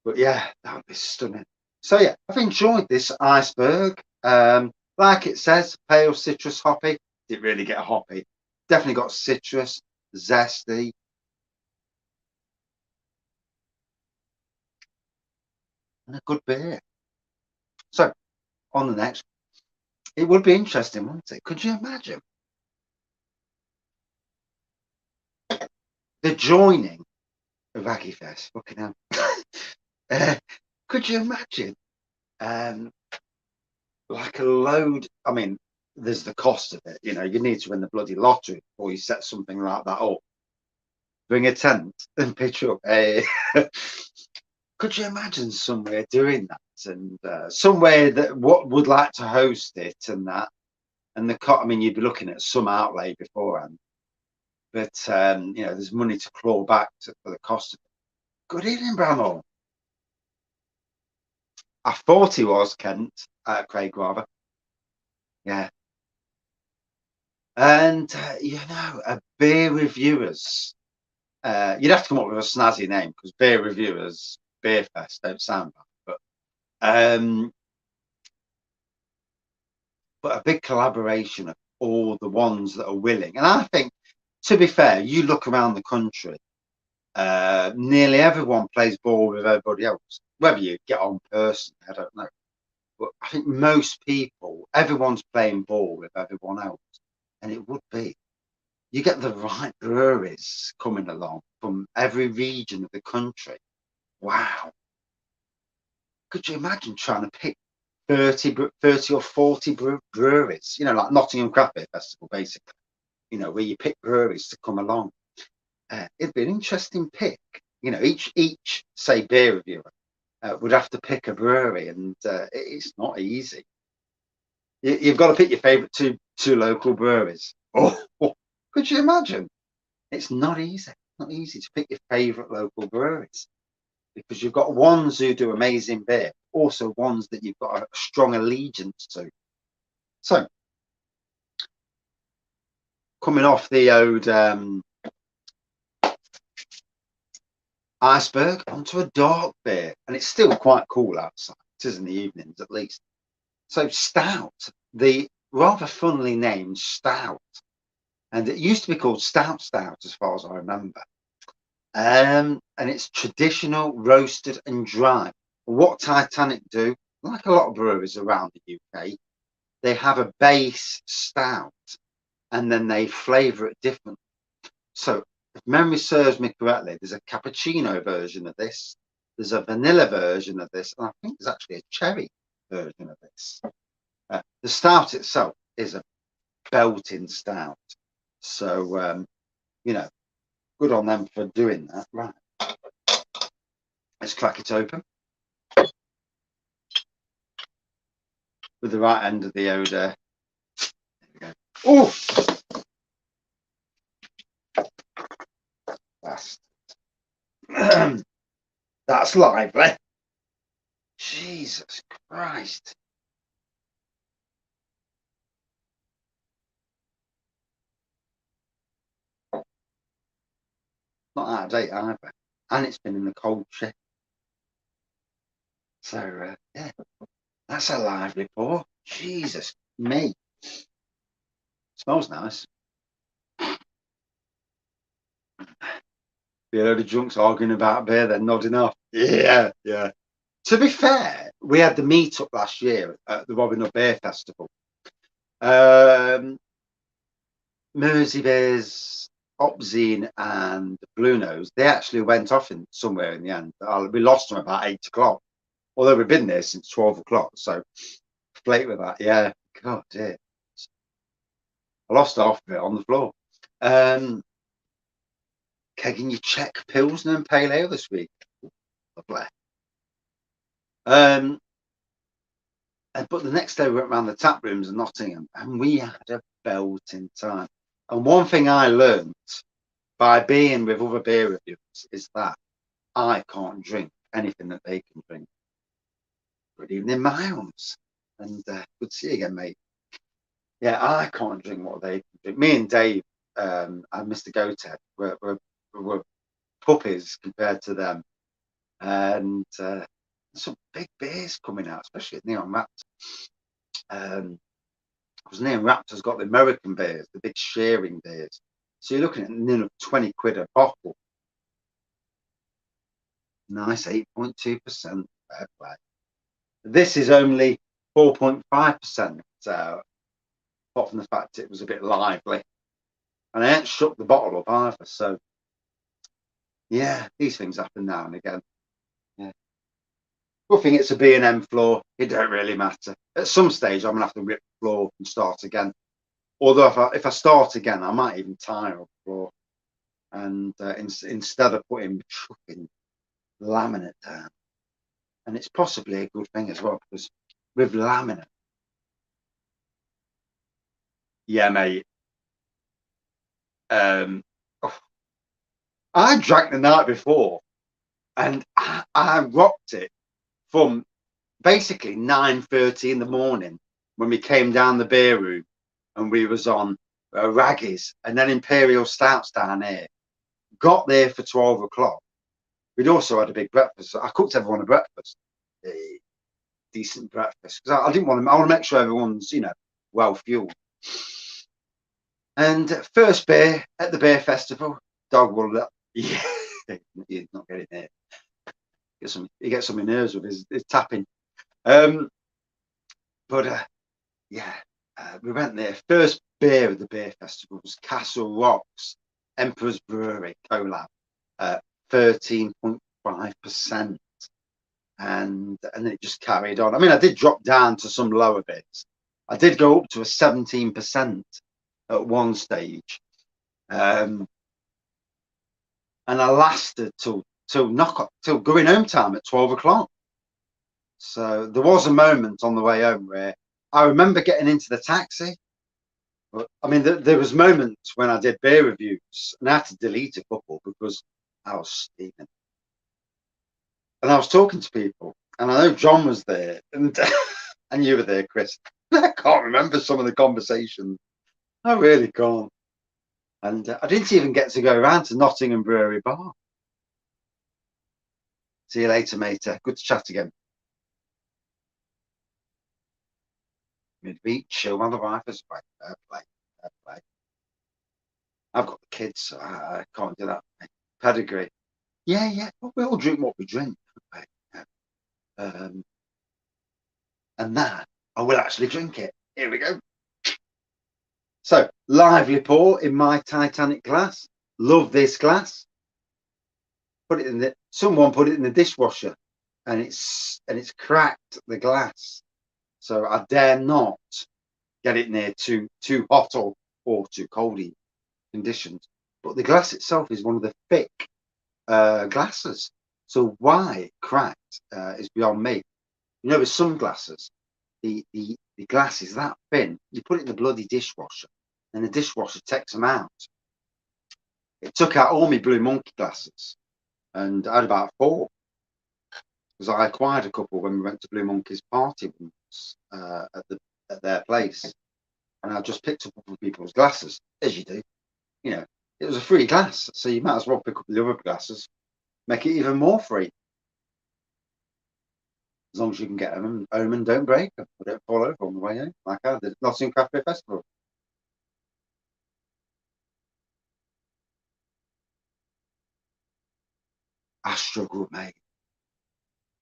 But yeah, that would be stunning. So yeah, I've enjoyed this iceberg. Like it says, pale citrus hoppy. Didn't really get hoppy. Definitely got citrus, zesty. And a good beer. So on the next, it would be interesting, wouldn't it? Could you imagine the joining of Aggie Fest? Fucking hell. Could you imagine? Like a load. I mean, there's the cost of it. You need to win the bloody lottery before you set something like that up. Bring a tent and pitch up. Could you imagine somewhere doing that, and somewhere that what would like to host it, and that, and I mean, you'd be looking at some outlay beforehand, but there's money to claw back for the cost of it. Good evening, Bramall. I thought he was Kent, Craig rather. Yeah. And a beer reviewers. You'd have to come up with a snazzy name, because beer reviewers, beer fest don't sound bad, but a big collaboration of all the ones that are willing. And I think, to be fair, you look around the country, nearly everyone plays ball with everybody else. Whether you get on personally, I don't know. But I think most people, everyone's playing ball with everyone else. And it would be. You get the right breweries coming along from every region of the country. Wow. Could you imagine trying to pick 30 or 40 breweries, like Nottingham Craft Beer Festival, basically, where you pick breweries to come along. It'd be an interesting pick. Each say beer reviewer would have to pick a brewery, and it's not easy. You've got to pick your favourite two local breweries. Oh, could you imagine? It's not easy. Not easy to pick your favourite local breweries, because you've got ones who do amazing beer, also ones that you've got a strong allegiance to. So, coming off the old iceberg onto a dark beer, and it's still quite cool outside. It is in the evenings, at least. So, Stout, the rather funnily named Stout, and it used to be called Stout, as far as I remember. And it's traditional, roasted and dry. What Titanic do, like a lot of breweries around the UK, they have a base stout and then they flavour it differently. So if memory serves me correctly, there's a cappuccino version of this, there's a vanilla version of this, and I think there's actually a cherry version of this. The stout itself is a belting stout. So, good on them for doing that. Right. Let's crack it open with the right end of the odour. There we go. Oh, that's lively. Jesus Christ. Not out of date either. And it's been in the cold shed. So, yeah, that's a lively pour. Jesus me. Smells nice. Be a load of drunks arguing about beer, then nodding off. Yeah. To be fair, we had the meet-up last year at the Robin Hood Beer Festival. Mersey Bears, Opzine and Blue Nose, they actually went off somewhere in the end. We lost them about 8 o'clock, although we've been there since 12 o'clock. So, flake with that. Yeah. God, dear. I lost half of it on the floor. Um, kegging your Czech Pilsner and Pale Ale this week. Lovely. But the next day we went round the tap rooms in Nottingham and we had a belting time. And one thing I learned by being with other beer reviewers is that I can't drink anything that they can drink. Good evening, Miles. And good to see you again, mate. Yeah, I can't drink what they can drink. Me and Dave and Mr. Goathead were puppies compared to them. And some big beers coming out, especially at Neon Raptor. Because Neon Raptor's got the American beers, the big sharing beers. So you're looking at nearly 20 quid a bottle. Nice 8.2%. Fair play. This is only 4.5%, apart from the fact it was a bit lively. And I ain't shook the bottle up either. So, yeah, these things happen now and again. Yeah. Roughing it's a B&M floor, it don't really matter. At some stage, I'm going to have to rip the floor and start again. Although if I start again, I might even tire up the floor. And instead of putting fucking laminate down. And it's possibly a good thing as well, because with laminate, yeah, mate. I drank the night before and I rocked it from basically 9:30 in the morning when we came down the beer room and we was on Wraggys and then Imperial Stouts down here. Got there for 12 o'clock. We'd also had a big breakfast. So I cooked everyone a breakfast, a decent breakfast, because I didn't want to. I want to make sure everyone's, well fueled. And first beer at the beer festival, dog will yeah, he's not getting it. He gets on my nerves with his tapping. But yeah, we went there. First beer of the beer festival was Castle Rock's Emperor's Brewery collab, 13.5%, and then it just carried on. I mean, I did drop down to some lower bits. I did go up to a 17% at one stage, and I lasted till going home time at 12 o'clock. So there was a moment on the way home where I remember getting into the taxi. But, I mean, there was moments when I did beer reviews and I had to delete a couple because I was steaming. And I was talking to people, and I know John was there, and and you were there, Chris. I can't remember some of the conversations. I really can't. And I didn't even get to go around to Nottingham Brewery Bar. See you later, mate. Good to chat again. Midweek, chill while the wife is away. Fair play. Fair play. I've got the kids, so I can't do that. Pedigree. Yeah, yeah. We all drink what we drink. And that, I will actually drink it. Here we go. So, lively pour in my Titanic glass. Love this glass. Put it in someone put it in the dishwasher, and it's cracked the glass. So I dare not get it near too hot or too cold conditions. But the glass itself is one of the thick glasses. So why it cracked is beyond me. You know, with some glasses, the glass is that thin. You put it in the bloody dishwasher, and the dishwasher takes them out. It took out all my Blue Monkey glasses, and I had about 4 because I acquired a couple when we went to Blue Monkey's party once at their place, and I just picked up other people's glasses, as you do. You know, it was a free glass, so you might as well pick up the other glasses, make it even more free. As long as you can get them home and don't break them, or don't fall over on the way home, like I did at Nottingham Craft Beer Festival. I struggled, mate.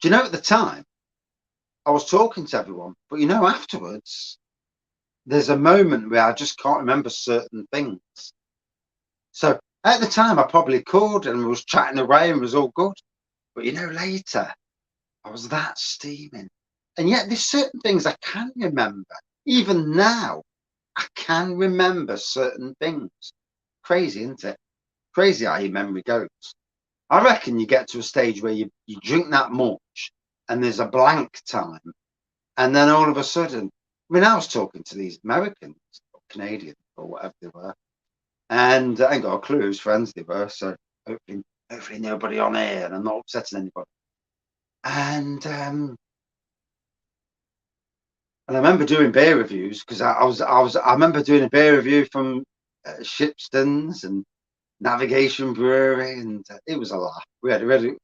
Do you know at the time I was talking to everyone, but you know afterwards there's a moment where I just can't remember certain things. So at the time I probably could and was chatting away and was all good, but you know later I was that steaming, and yet there's certain things I can remember. Even now, I can remember certain things. Crazy, isn't it? Crazy how your memory goes. I reckon you get to a stage where you drink that much and there's a blank time. And then all of a sudden, I mean, I was talking to these Americans or Canadians or whatever they were, and I ain't got a clue whose friends they were. So hopefully nobody on air and I'm not upsetting anybody. And I remember doing beer reviews because I remember doing a beer review from Shipston's and Navigation Brewery, and it was a laugh. We had a good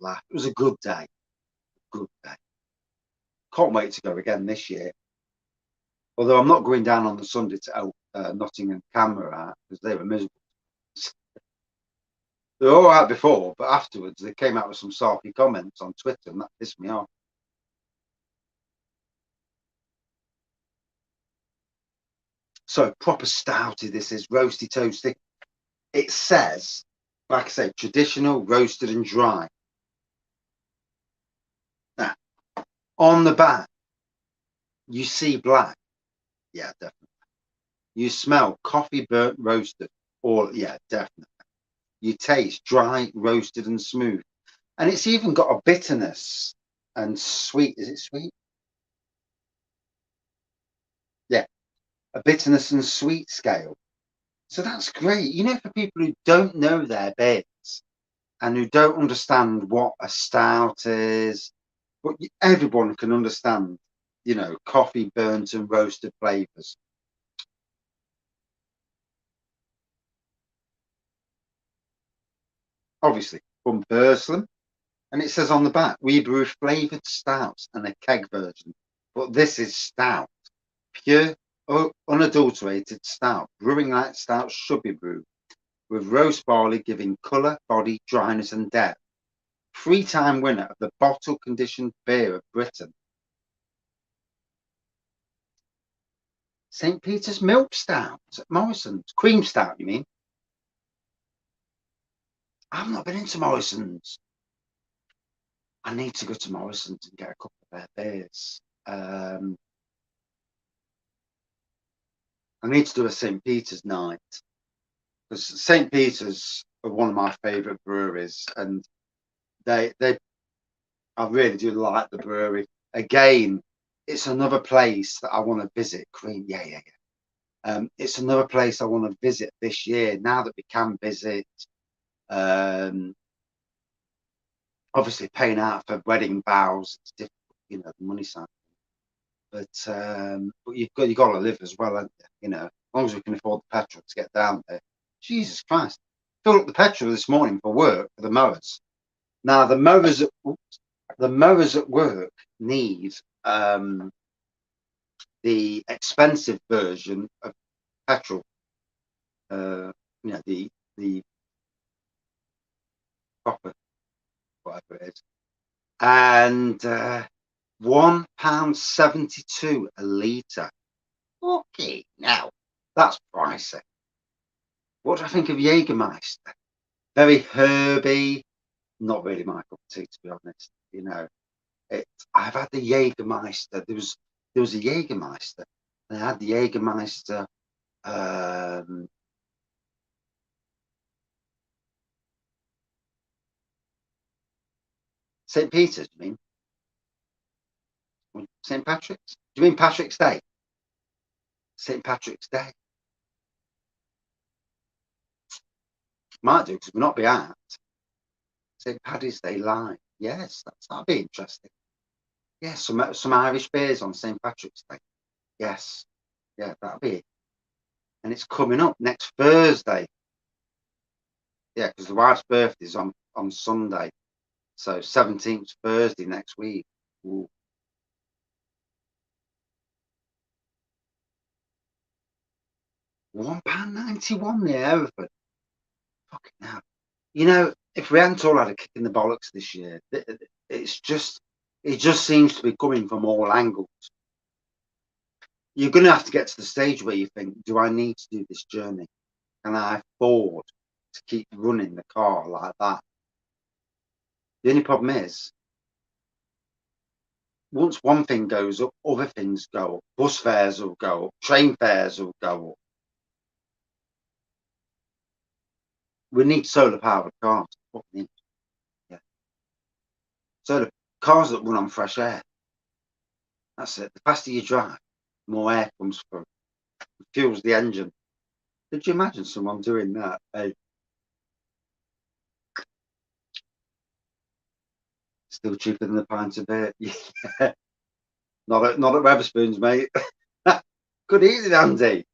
laugh. It was a good day. Good day. Can't wait to go again this year. Although I'm not going down on the Sunday to Nottingham Camera because they were miserable. They were all right before, but afterwards they came out with some sarky comments on Twitter, and that pissed me off. So proper stouty this is, roasty toasty. It says, like I say, traditional, roasted and dry. Now, on the back, you see black. Yeah, definitely. You smell coffee burnt roasted. Or, yeah, definitely. You taste dry, roasted and smooth. And it's even got a bitterness and sweet. Is it sweet? Yeah, a bitterness and sweet scale. So that's great. You know, for people who don't know their beers and who don't understand what a stout is, but everyone can understand, you know, coffee, burnt and roasted flavors. Obviously, from Burslem. And it says on the back, we brew flavoured stouts and a keg version. But this is stout, pure, unadulterated stout. Brewing like stout should be brewed, with roast barley giving colour, body, dryness and depth. Three-time winner of the bottle conditioned beer of Britain. St. Peter's Milk Stout at Morrison's. Cream Stout, you mean? I've not been into Morrison's. I need to go to Morrison's and get a couple of their beers. I need to do a St. Peter's night because St. Peter's are one of my favourite breweries, and I really do like the brewery. Again, it's another place that I want to visit. Cream, yeah. It's another place I want to visit this year now that we can visit. Obviously, paying out for wedding vows, it's difficult, you know, the money side. But you've got to live as well, haven't you? You know, as long as we can afford the petrol to get down there. Jesus Christ! Filled up the petrol this morning for work for the mowers. Now the mowers at work need the expensive version of petrol. You know, the proper whatever it is, and £1.72 a litre. Okay, now that's pricey. What do I think of Jägermeister? Very herby, not really my cup of tea, to be honest. You know, I've had the Jägermeister. There was a Jägermeister, and I had the Jägermeister. St. Peter's, you mean? St. Patrick's? Do you mean Patrick's Day? St. Patrick's Day. Might do, because we're not be at St. Paddy's Day live. Yes, that'll be interesting. Yes, some Irish beers on St. Patrick's Day. Yes, yeah, that'll be it. And it's coming up next Thursday. Yeah, because the wife's birthday is on Sunday. So 17th Thursday next week. Ooh. £1.91 near Hereford. Fucking hell. You know, if we hadn't all had a kick in the bollocks this year, it just seems to be coming from all angles. You're going to have to get to the stage where you think, do I need to do this journey? Can I afford to keep running the car like that? The only problem is, once one thing goes up, other things go up. Bus fares will go up, train fares will go up. We need solar powered cars. What we need. Yeah. Solar cars that run on fresh air. That's it. The faster you drive, the more air comes from. It fuels the engine. Could you imagine someone doing that? Hey, still cheaper than a pint of beer. Yeah. Not at Wetherspoons, mate. Good evening, Andy.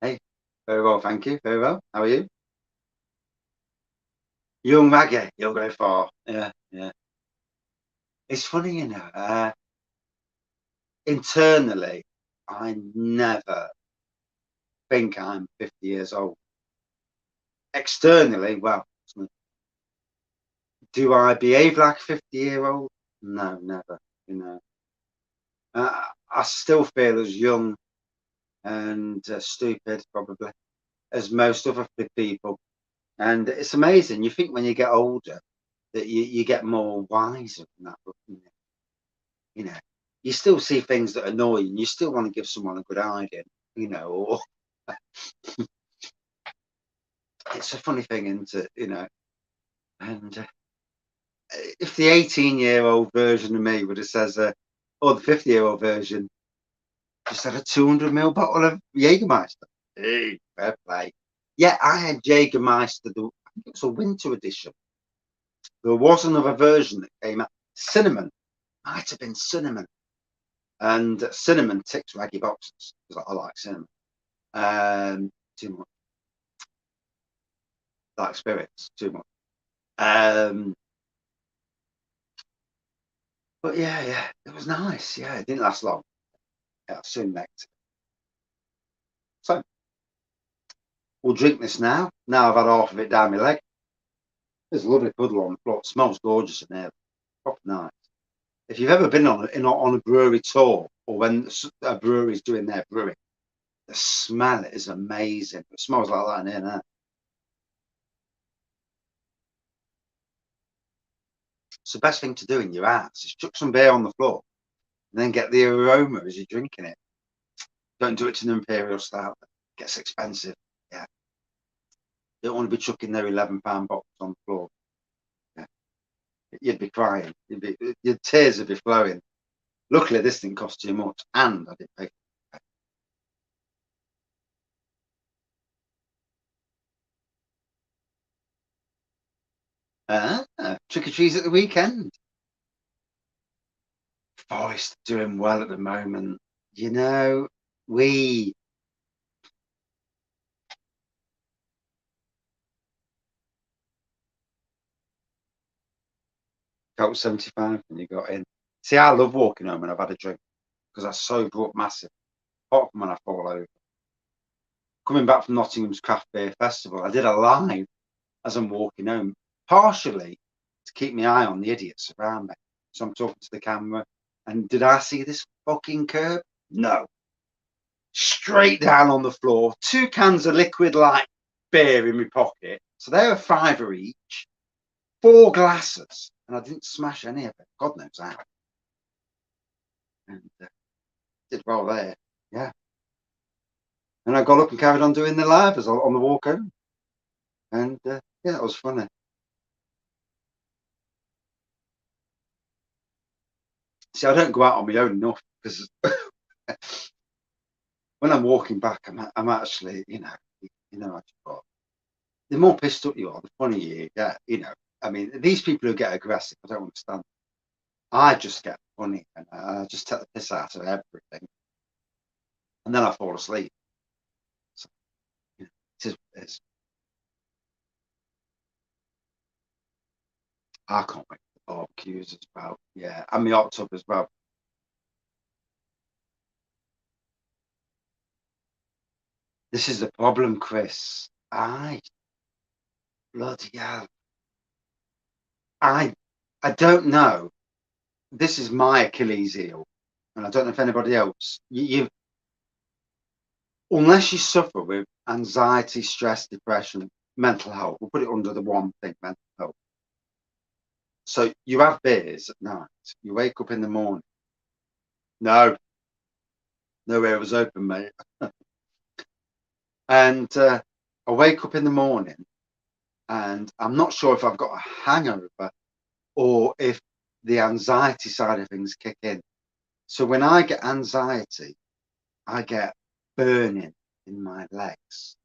Hey, very well, thank you. Very well. How are you? Young Maggie, you'll go far. Yeah, yeah. It's funny, internally, I never think I'm 50 years old. Externally, well, do I behave like a 50-year-old? No, never. You know, I still feel as young and stupid, probably, as most other people. And it's amazing. You think when you get older that you get more wiser than that. But, you know, you still see things that annoy you, and you still want to give someone a good idea, or it's a funny thing, isn't it? And if the 18-year-old version of me would have says, or the 50-year-old version just had a 200 ml bottle of Jägermeister. Hey, fair play. Yeah, I had Jägermeister. I think it was a winter edition. There was another version that came out. Cinnamon. Might have been cinnamon. And cinnamon ticks raggy boxes because I like cinnamon. Too much. Like spirits, too much. But yeah, it was nice. Yeah, it didn't last long. Yeah, soon next. So we'll drink this now. Now I've had half of it down my leg. There's a lovely puddle on the floor. It smells gorgeous in here. Proper nice. If you've ever been on a brewery tour, or when a brewery's doing their brewing, the smell is amazing. It smells like that in here now. It's the best thing to do in your house is chuck some beer on the floor and then get the aroma as you're drinking it. Don't do it to an imperial stout. It gets expensive. Yeah. You don't want to be chucking their £11 box on the floor. Yeah. You'd be crying. Your tears would be flowing. Luckily, this didn't cost too much, and I didn't pay. Trick or treats at the weekend. Forest doing well at the moment. We got 75 and you got in. See, I love walking home and I've had a drink because I sober up massive. Apart from when I fall over. Coming back from Nottingham's Craft Beer Festival, I did a live as I'm walking home, partially to keep my eye on the idiots around me. So I'm talking to the camera, and did I see this fucking curb? No. Straight down on the floor, 2 cans of liquid like beer in my pocket. So they were £5 each, 4 glasses, and I didn't smash any of it. God knows how. And did well there. Yeah. And I got up and carried on doing the live as on the walk home. And yeah, it was funny. See, I don't go out on my own enough because when I'm walking back, I'm actually, what? The more pissed up you are, the funnier you get. I mean, these people who get aggressive, I don't understand. I just get funny and I just take the piss out of everything, and then I fall asleep. So, it is what it is. I can't wait for the barbecues as well. Yeah, and my hot tub as well. This is the problem, Chris. Bloody hell. I I don't know. This is my Achilles heel, and I don't know if anybody else. Unless you suffer with anxiety, stress, depression, mental health, we'll put it under the one thing, mental health. So you have beers at night. You wake up in the morning. No, nowhere was open, mate. And I wake up in the morning and I'm not sure if I've got a hangover or if the anxiety side of things kick in. So when I get anxiety, I get burning in my legs.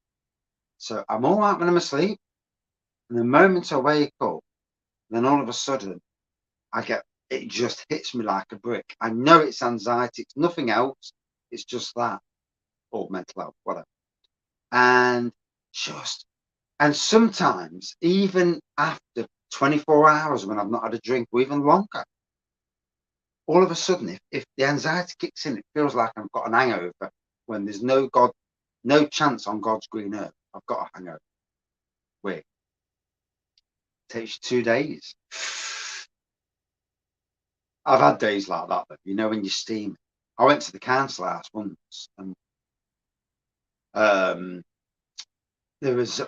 So I'm all right when I'm asleep. And the moment I wake up, then all of a sudden it just hits me like a brick. I know it's anxiety, it's nothing else. It's just that, or mental health, whatever. And just, and sometimes even after 24 hours when I've not had a drink, or even longer, all of a sudden, if the anxiety kicks in, it feels like I've got an hangover when there's no chance on God's green earth. I've got a hangover. Wait, it takes you 2 days. I've had days like that, but when you're steaming. I went to the council house once, and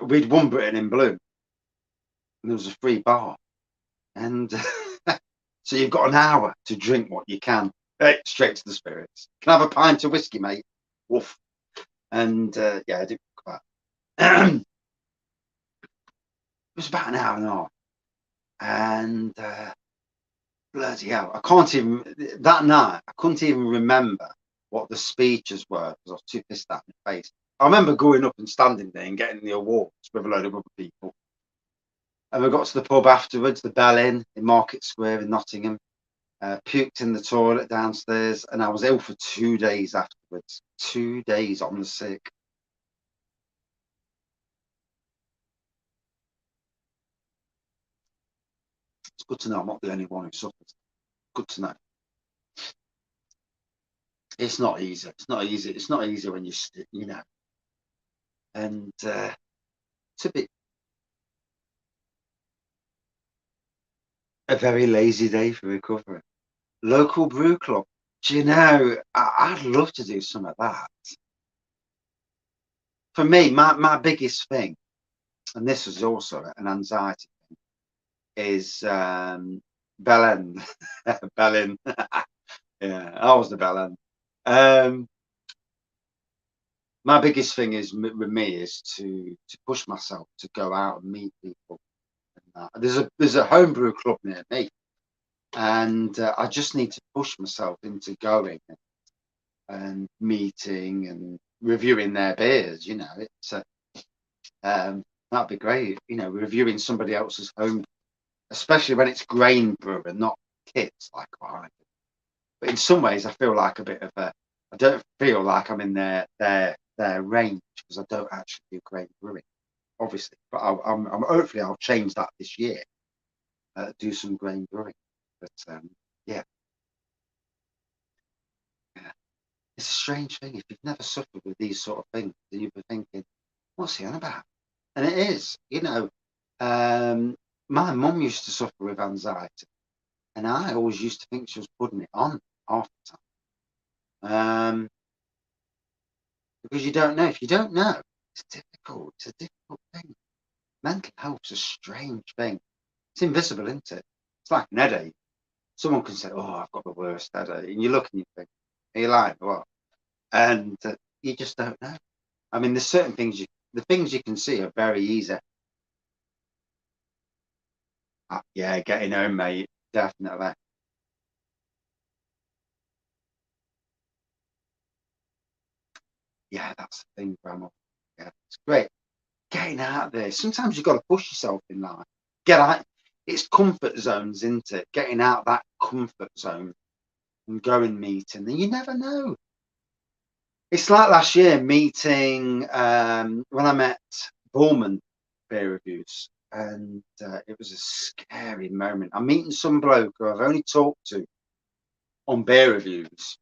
we'd won Britain in Blue, and there was a free bar, and so you've got an hour to drink what you can. Straight to the spirits. Can I have a pint of whiskey, mate? Woof. And yeah, I did quite. It was about an hour and a half, and bloody hell, that night I couldn't even remember what the speeches were because I was too pissed at my face. I remember going up and standing there and getting the awards with a load of other people. And we got to the pub afterwards, the Bell Inn in Market Square in Nottingham. Puked in the toilet downstairs, and I was ill for 2 days afterwards. 2 days on the sick. It's good to know I'm not the only one who suffers. Good to know. It's not easy. It's not easy. It's not easy when and it's a very lazy day for recovery. Local brew club. Do you know, I'd love to do some of that. For me, my biggest thing, and this was also an anxiety thing, is Belen. Belen. Yeah, I was the Belen. My biggest thing is with me is to push myself to go out and meet people. There's a homebrew club near me, and I just need to push myself into going and meeting and reviewing their beers. It's that'd be great. Reviewing somebody else's home, especially when it's grain brew and not kits like what I do. But in some ways, I feel like a bit of a. I don't feel like I'm in their range because I don't actually do grain brewing, obviously. But I'm hopefully I'll change that this year. Do some grain brewing, but yeah. It's a strange thing. If you've never suffered with these sort of things, you'll be thinking, what's he on about? And it is, my mum used to suffer with anxiety, and I always used to think she was putting it on half the time. Because you don't know. If you don't know, it's difficult. It's a difficult thing. Mental health's a strange thing. It's invisible, isn't it? It's like an headache. Someone can say, oh, I've got the worst headache. And you look and you think, are you lying? What? And you just don't know. I mean, there's certain things the things you can see are very easy. Yeah, getting home, mate, definitely. Yeah, that's the thing, Grandma. Yeah, it's great. Getting out there. Sometimes you've got to push yourself in life. Get out. It's comfort zones, isn't it? Getting out that comfort zone and going meeting. And you never know. It's like last year meeting when I met Bullman Beer Reviews, and it was a scary moment. I'm meeting some bloke who I've only talked to on beer reviews,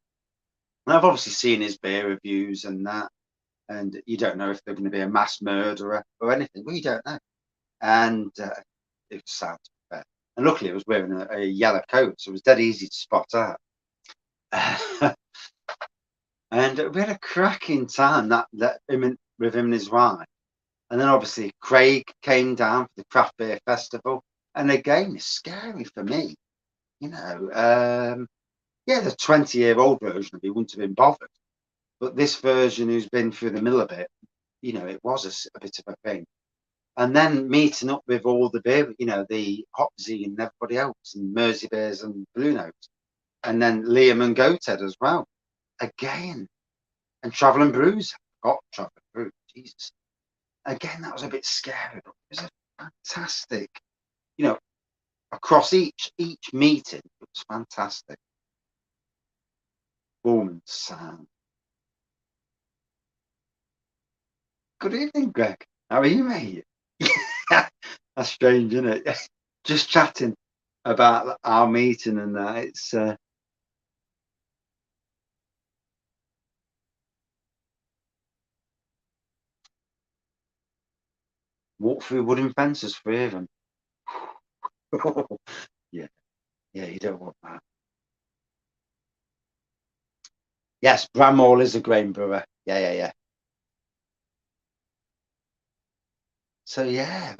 and I've obviously seen his beer reviews and that, and you don't know if they're going to be a mass murderer or anything. Well, you don't know, and it was sad to be fair. And luckily, I was wearing a yellow coat, so it was dead easy to spot out. And we had a cracking time with him and his wife. And then obviously Craig came down for the craft beer festival. And again, it's scary for me. Yeah, the 20-year-old version of me wouldn't have been bothered. But this version who's been through the mill a bit, it was a bit of a thing. And then meeting up with all the beer, the Hopsy and everybody else, and Mersey Bears and Blue Notes, and then Liam and Goathead as well. Again, and Travel and Brews. Got Travel and Brews, Jesus. Again, that was a bit scary, but it was a fantastic, across each meeting, it was fantastic. Boom, sound. Good evening, Greg. How are you, mate? That's strange, isn't it? Just chatting about our meeting and that. It's walk through wooden fences, 3 of them. Yeah, you don't want that. Yes, Bramall is a grain brewer. Yeah. So yeah,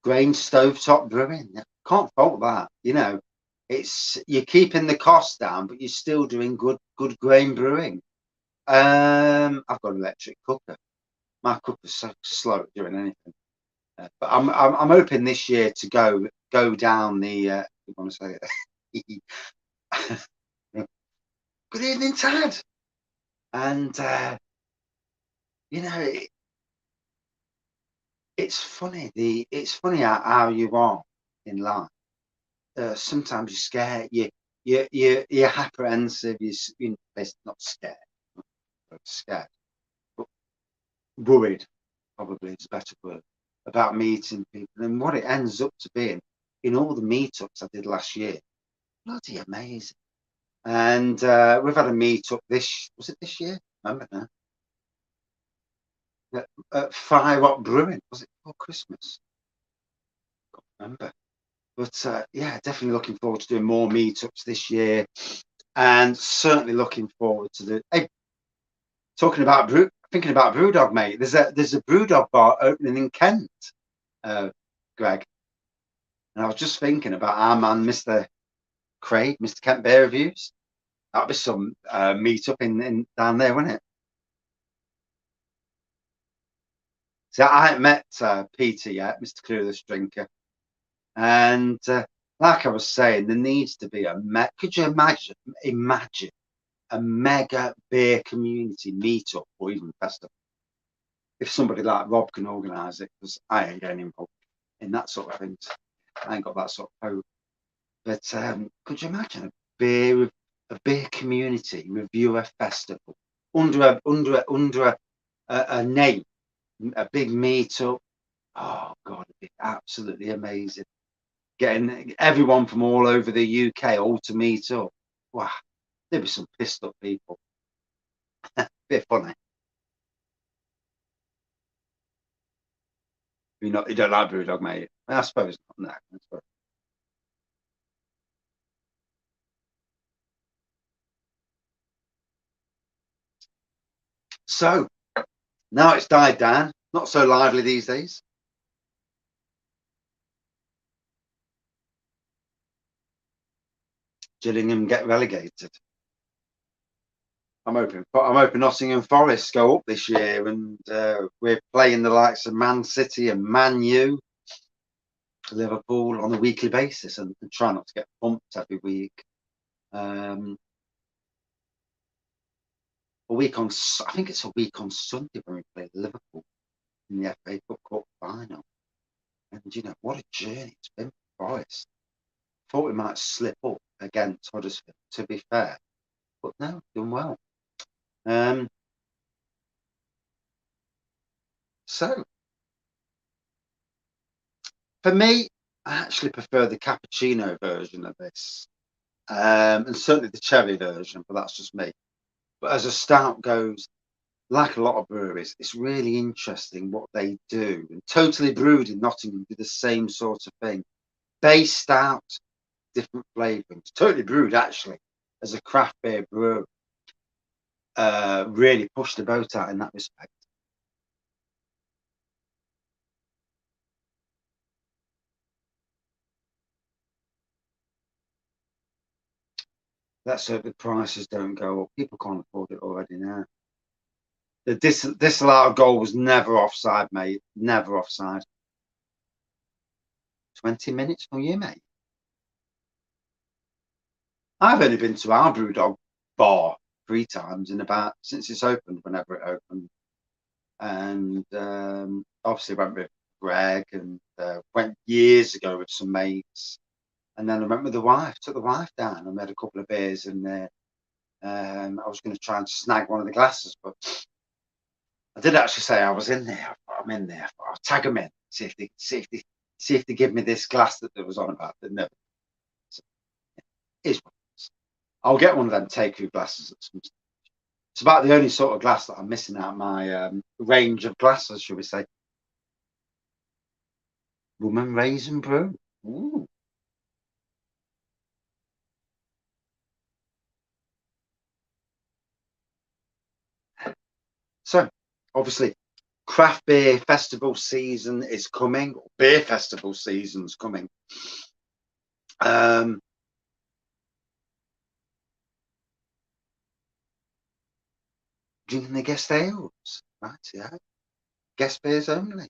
grain stovetop brewing. Can't fault that. It's you're keeping the cost down, but you're still doing good grain brewing. I've got an electric cooker. My cooker's so slow at doing anything. But I'm hoping this year to go down the. You want to say it? Good evening, Tad. And you know, it, it's funny how you are in life. Sometimes you're scared. You're apprehensive. Not scared, but scared, but worried. Probably is a better word about meeting people. And what it ends up to being in all the meetups I did last year, bloody amazing. And we've had a meetup was it this year? I remember now. At Fire Rock Brewing. Was it before Christmas? Can't remember. But yeah, definitely looking forward to doing more meetups this year, and certainly looking forward to Hey, thinking about Brewdog, mate. There's a Brewdog bar opening in Kent, Greg, and I was just thinking about our man, Mr. Craig, Mr. Kent Beer Reviews. That'll be some meetup in down there, wouldn't it? So I haven't met Peter yet, Mr. Clueless Drinker. And like I was saying, there needs to be could you imagine a mega beer community meetup or even festival? If somebody like Rob can organise it, because I ain't getting involved in that sort of things. I ain't got that sort of hope. But could you imagine a beer community reviewer festival under a name, a big meetup? Oh God, it'd be absolutely amazing. Getting everyone from all over the UK all to meet up. Wow, there'd be some pissed up people. Bit funny. You don't like Brewdog, mate? I suppose not. No, I suppose. So now it's died down. Not so lively these days. Gillingham get relegated. I'm hoping Nottingham Forest go up this year, and we're playing the likes of Man City and Man U, Liverpool on a weekly basis, and try not to get pumped every week. Um, I think it's a week on Sunday when we play Liverpool in the FA Cup final. And what a journey it's been for Forest. Thought we might slip up against Huddersfield, to be fair, but no, done well. Um, so for me, I actually prefer the cappuccino version of this, and certainly the cherry version, but that's just me. But as a stout goes, like a lot of breweries, it's really interesting what they do. And Totally Brewed in Nottingham do the same sort of thing. Base stout, different flavourings. Totally Brewed actually, as a craft beer brewer, really pushed the boat out in that respect. Let's hope the prices don't go up. People can't afford it already now. The disallowed goal was never offside, mate. Never offside. 20 minutes for you, mate. I've only been to our Brewdog bar 3 times since it's opened, whenever it opened. And obviously went with Greg and went years ago with some mates. And then I went with the wife, took the wife down and we had a couple of beers in there. I was going to try and snag one of the glasses, but I did actually say I was in there. I'm in there. I'll tag them in, see if they give me this glass that there was on about. But no, so, it's I'll get one of them Take-Two glasses at some stage. It's about the only sort of glass that I'm missing out of my range of glasses, should we say. Woman Raisin Brew. Ooh. So, obviously, craft beer festival season is coming. Beer festival season's coming. Drinking the guest ales, right? Yeah, guest beers only.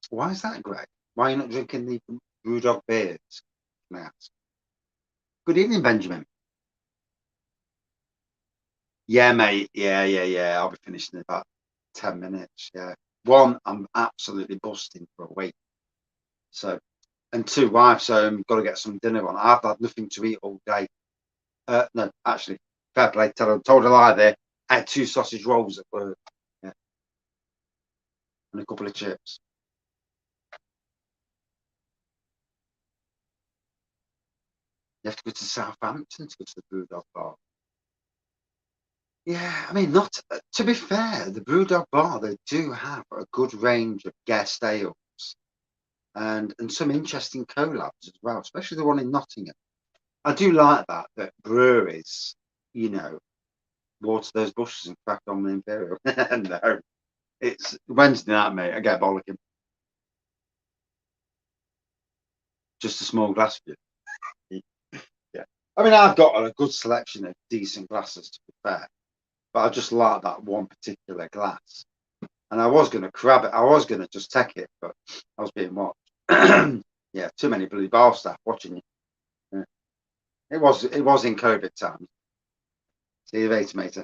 Why is that, Greg? Why are you not drinking the Brewdog beers? Can I ask? Good evening, Benjamin. Yeah, mate. Yeah. I'll be finishing in about 10 minutes. Yeah. One, I'm absolutely busting for a week. So, and two, wife's home, got to get some dinner on. I've had nothing to eat all day. No, actually, fair play. Told a lie there. I had 2 sausage rolls at work. Yeah. And a couple of chips. You have to go to Southampton to go to the Brewdog bar. Yeah, I mean, not to be fair, the Brewdog bar, they do have a good range of guest ales and some interesting collabs as well, especially the one in Nottingham. I do like that breweries, water those bushes and crack on the Imperial. No, it's Wednesday night, mate. I get bollocking. Just a small glass for you. Yeah. I mean, I've got a good selection of decent glasses, to be fair, but I just like that one particular glass. And I was going to grab it. I was going to just take it, but I was being watched. Yeah, too many bloody bar staff watching you. Yeah. It was in COVID times. See you later, mate.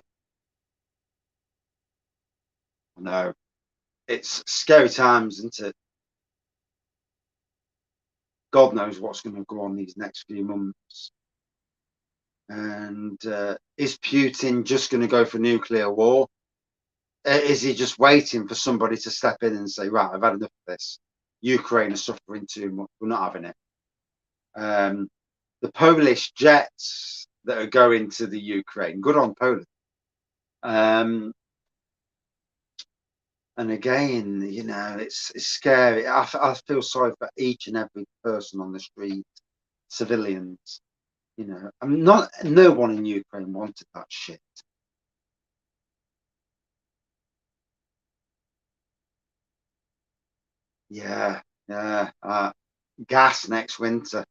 No, it's scary times, isn't it? God knows what's going to go on these next few months. And is Putin just going to go for nuclear war? Is he just waiting for somebody to step in and say, right, I've had enough of this. Ukraine is suffering too much. We're not having it. The Polish jets that are going to the Ukraine, good on Poland. And again, it's scary. I feel sorry for each and every person on the street, civilians. No one in Ukraine wanted that shit. Yeah. Gas next winter.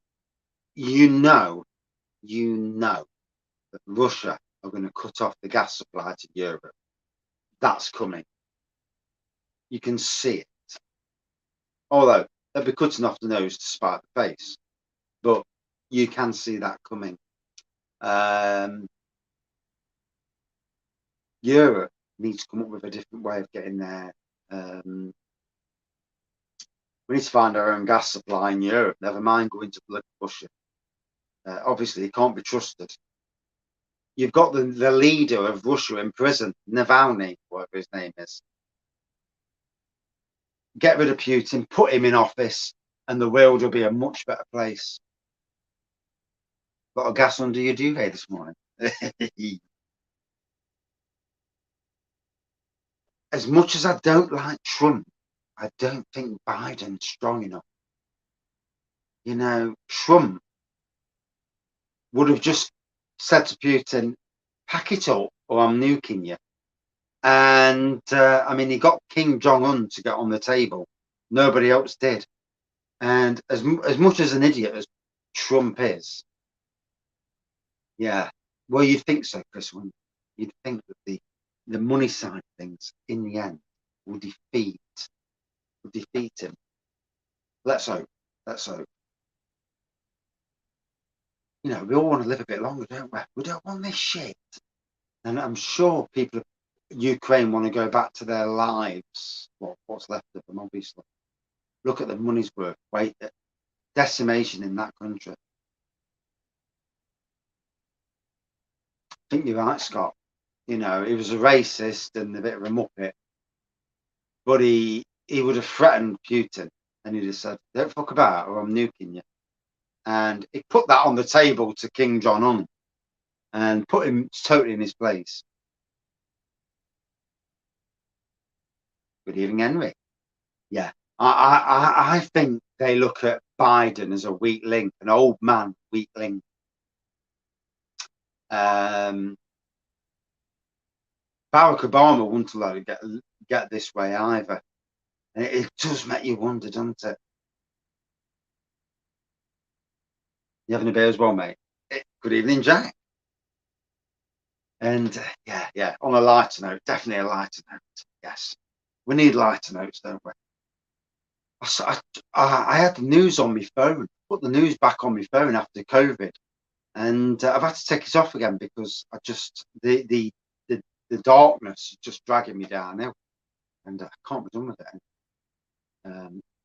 You know that Russia are going to cut off the gas supply to Europe. That's coming. You can see it. Although they'll be cutting off the nose to spite the face, but you can see that coming. Europe needs to come up with a different way of getting there. We need to find our own gas supply in Europe. Never mind going to bloody Russia. Obviously, it can't be trusted. You've got the leader of Russia in prison, Navalny, whatever his name is. Get rid of Putin, put him in office, and the world will be a much better place. Got a gas under your duvet this morning. As much as I don't like Trump, I don't think Biden's strong enough. Trump would have just said to Putin, pack it up or I'm nuking you. And I mean, he got Kim Jong-un to get on the table. Nobody else did. And as much as an idiot as Trump is, Yeah. Well, you'd think so, Chris. You'd think that the money side of things, in the end, will defeat him. Let's hope. Let's hope. We all want to live a bit longer, don't we? We don't want this shit. And I'm sure people of Ukraine want to go back to their lives. What's left of them, obviously. Look at the money's worth. Wait, decimation in that country. I think you're right, Scott. He was a racist and a bit of a muppet, but he would have threatened Putin and he'd have said, "Don't fuck about or I'm nuking you." And he put that on the table to King John Un and put him totally in his place. Good evening, Henry. Yeah, I think they look at Biden as a weak link, an old man weak link. Barack Obama wouldn't let it get this way either, and it does make you wonder, doesn't it? You having a beer as well, mate? Good evening, Jack. And yeah. On a lighter note, definitely a lighter note. Yes, we need lighter notes, don't we? I had the news on my phone. Put the news back on my phone after COVID, and I've had to take it off again because I just the darkness is just dragging me down now, and I can't be done with it.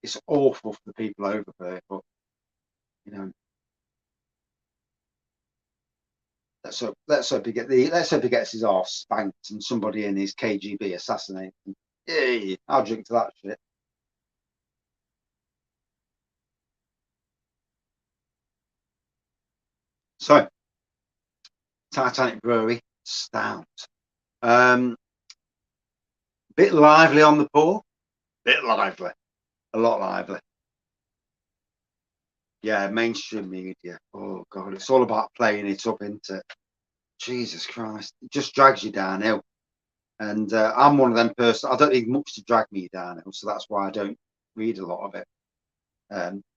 It's awful for the people over there, but you know, let's hope he gets his arse spanked and somebody in his KGB assassinated him. Yay! I'll drink to that shit. So, Titanic Brewery Stout. Bit lively on the pour. Bit lively. A lot lively. Yeah, mainstream media. Oh god, it's all about playing it up, isn't it? Jesus Christ, it just drags you downhill. And I'm one of them person. I don't need much to drag me downhill, so that's why I don't read a lot of it.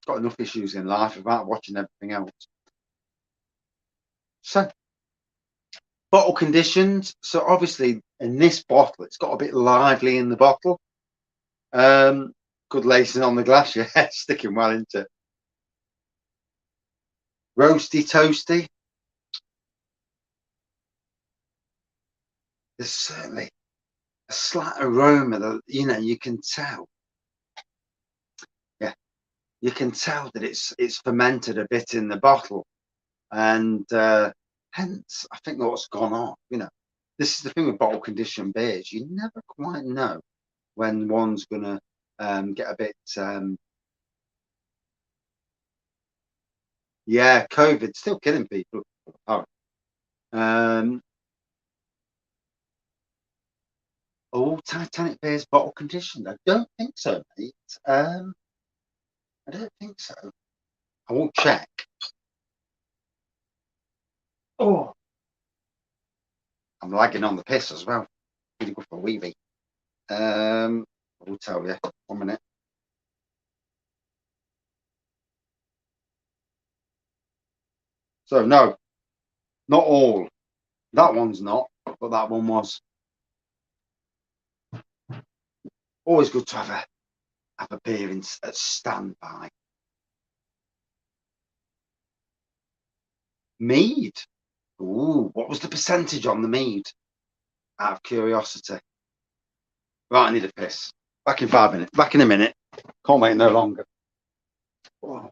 Got enough issues in life about watching everything else. So, bottle conditions. So obviously, in this bottle, it's got a bit lively in the bottle. Good lacing on the glass, yeah, sticking well into it. Roasty, toasty. There's certainly a slight aroma that you can tell. Yeah, you can tell that it's fermented a bit in the bottle, and hence I think what's gone on. This is the thing with bottle conditioned beers. You never quite know when one's gonna get a bit. Yeah, COVID's still killing people. Oh, um, all Titanic beers bottle conditioned? I don't think so, mate. I don't think so. I will check. Oh, I'm lagging on the piss as well. Really good for a wee bit. I will tell you. 1 minute. So no, not all. That one's not, but that one was. Always good to have a beer at standby. Mead. Ooh, what was the percentage on the mead? Out of curiosity. Right, I need a piss. Back in 5 minutes. Back in a minute. Can't wait no longer. Oh.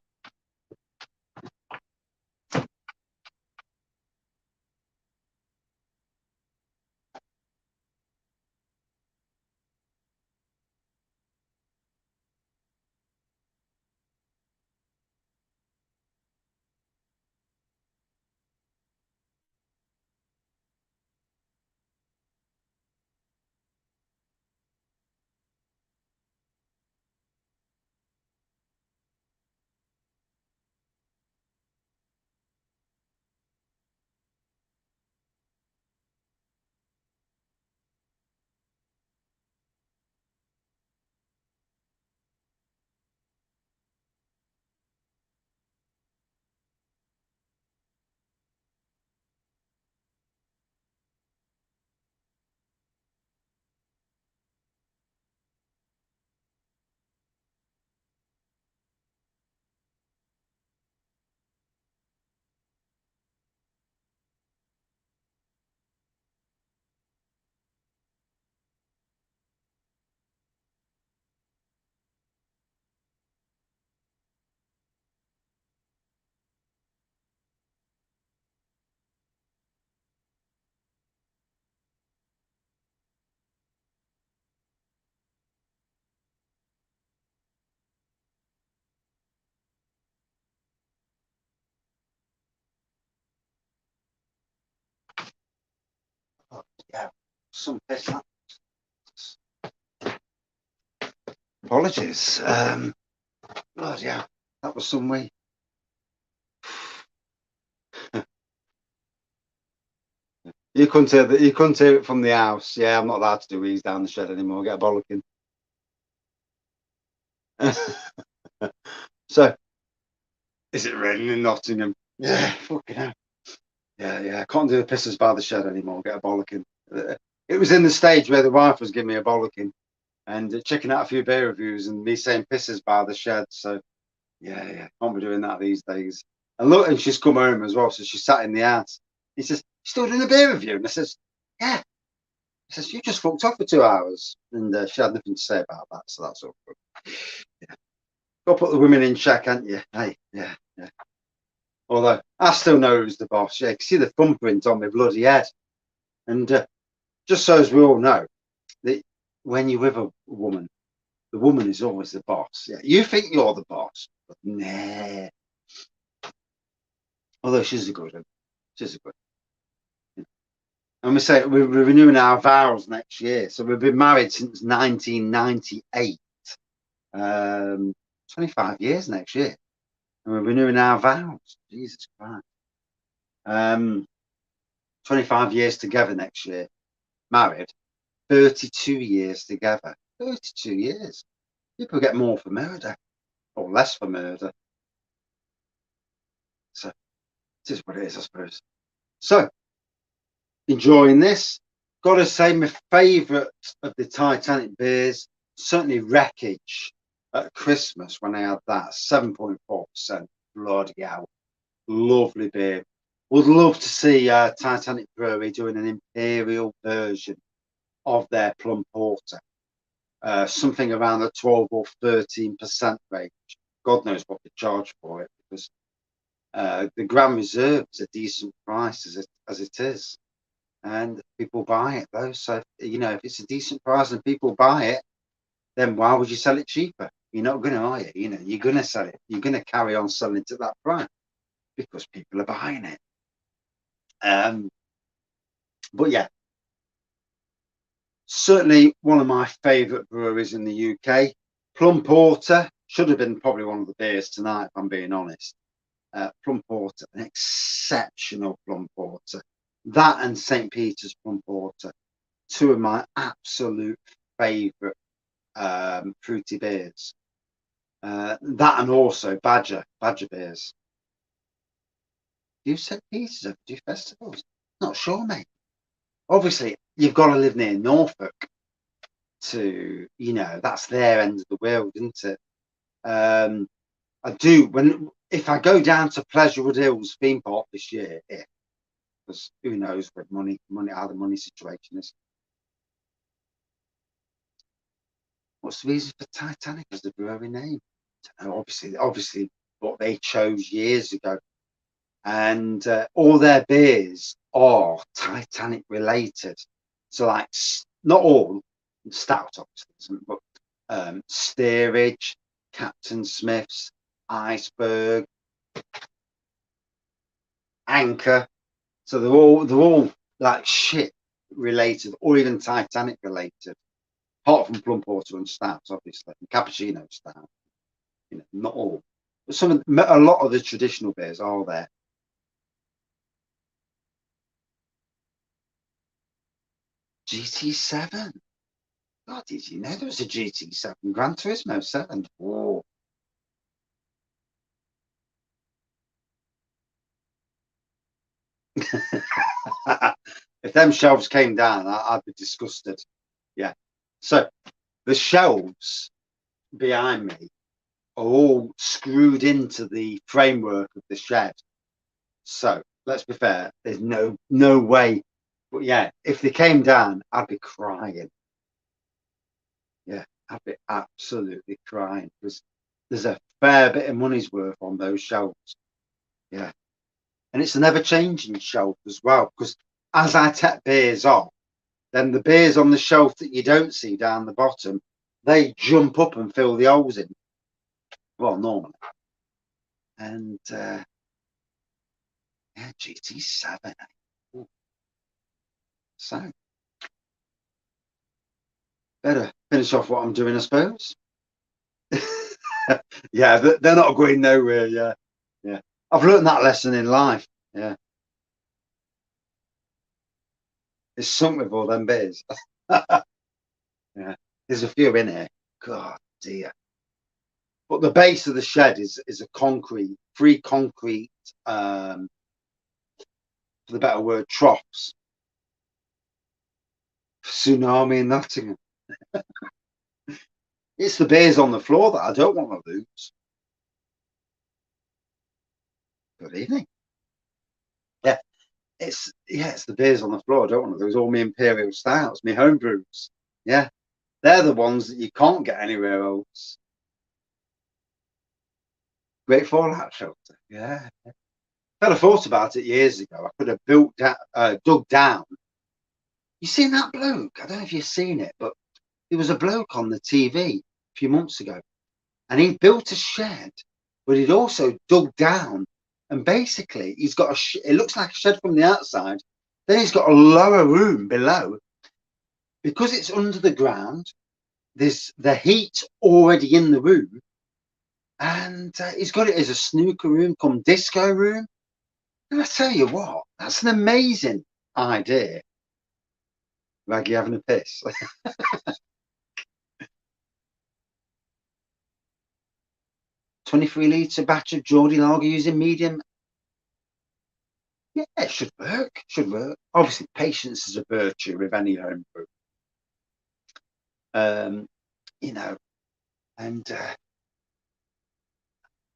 Oh, yeah, some piss. Apologies. Bloody hell, that was some way. You couldn't hear it from the house. Yeah, I'm not allowed to do these down the shed anymore. Get a bollocking. So, is it raining in Nottingham? Yeah, fucking hell. Yeah. I can't do the pisses by the shed anymore. Get a bollocking. It was in the stage where the wife was giving me a bollocking and checking out a few beer reviews and me saying pisses by the shed. So, yeah. Can't be doing that these days. And look, and she's come home as well. So she sat in the house. He says, "Still doing a beer review?" And I says, "Yeah." He says, "You just fucked off for 2 hours." And she had nothing to say about that. So that's all good. Yeah. Got to put the women in check, haven't you? Hey, yeah. Although I still know who's the boss. Yeah, you can see the thumbprint on my bloody head. And just so as we all know, that when you're with a woman, the woman is always the boss. Yeah, you think you're the boss, but nah. Although she's a good one. She's a good one. And we say we're renewing our vows next year. So we've been married since 1998. 25 years next year. And we're renewing our vows. Jesus Christ. 25 years together next year. Married. 32 years together. 32 years. People get more for murder or less for murder. So it is what it is, I suppose. So, enjoying this. Got to say, my favourite of the Titanic beers, certainly Wreckage at Christmas when I had that, 7.4%. Bloody hell. Lovely beer. Would love to see Titanic Brewery doing an imperial version of their plum porter. Something around the 12 or 13% range. God knows what they charge for it, because the Grand Reserve is a decent price as it is, and people buy it though. So if it's a decent price and people buy it, then why would you sell it cheaper? You're not going to, are you? You're going to sell it. You're going to carry on selling it at that price because people are buying it. But yeah, certainly one of my favourite breweries in the UK. Plum Porter should have been probably one of the beers tonight, if I'm being honest. Plum Porter, an exceptional Plum Porter. That and St. Peter's Plum Porter, two of my absolute favourite fruity beers. That and also Badger beers. Do St. Peter's ever do festivals? Not sure, mate. Obviously, you've got to live near Norfolk to, that's their end of the world, isn't it? I do if I go down to Pleasurewood Hills theme park this year, because who knows what how the money situation is. What's the reason for Titanic as the brewery name? I don't know, obviously what they chose years ago, and all their beers are Titanic related. So like not all Stout obviously, but Steerage, Captain Smith's, Iceberg, Anchor. So they're all like shit related, or even Titanic related. Apart from Plum Porter and Stout, obviously, and Cappuccino Stout. Not all, but a lot of the traditional beers are there. GT7. God, did you know there was a GT7 Gran Turismo 7? Whoa. If them shelves came down, I'd be disgusted. Yeah. So the shelves behind me are all screwed into the framework of the shed. So let's be fair, there's no way. But yeah, if they came down, I'd be crying. Yeah, I'd be absolutely crying because there's a fair bit of money's worth on those shelves. Yeah. And it's an ever-changing shelf as well, because as I take beers off, then the beers on the shelf that you don't see down the bottom, they jump up and fill the holes in. Well, normally. And yeah, GT7. So better finish off what I'm doing, I suppose. Yeah, they're not going nowhere. Yeah, yeah. I've learned that lesson in life. Yeah, it's sunk with all them beers. Yeah, there's a few in here. God dear. But the base of the shed is a concrete, free concrete, for the better word, troughs. Tsunami in Nottingham. It's the beers on the floor that I don't want to lose. Good evening. Yeah, it's the beers on the floor I don't want to lose. All my imperial stouts, my home brews. Yeah, they're the ones that you can't get anywhere else. Great fallout shelter. Yeah. If I'd have thought about it years ago, I could have dug down. You seen that bloke? I don't know if you've seen it, but there was a bloke on the TV a few months ago, and he built a shed, but he'd also dug down, and basically he's got it looks like a shed from the outside. Then he's got a lower room below because it's under the ground. There's the heat already in the room, and he's got it as a snooker room, come disco room. And I tell you what, that's an amazing idea. Raggy having a piss. 23-litre batch of Geordie lager using medium. Yeah, it should work. Should work. Obviously, patience is a virtue with any home brew. You know, and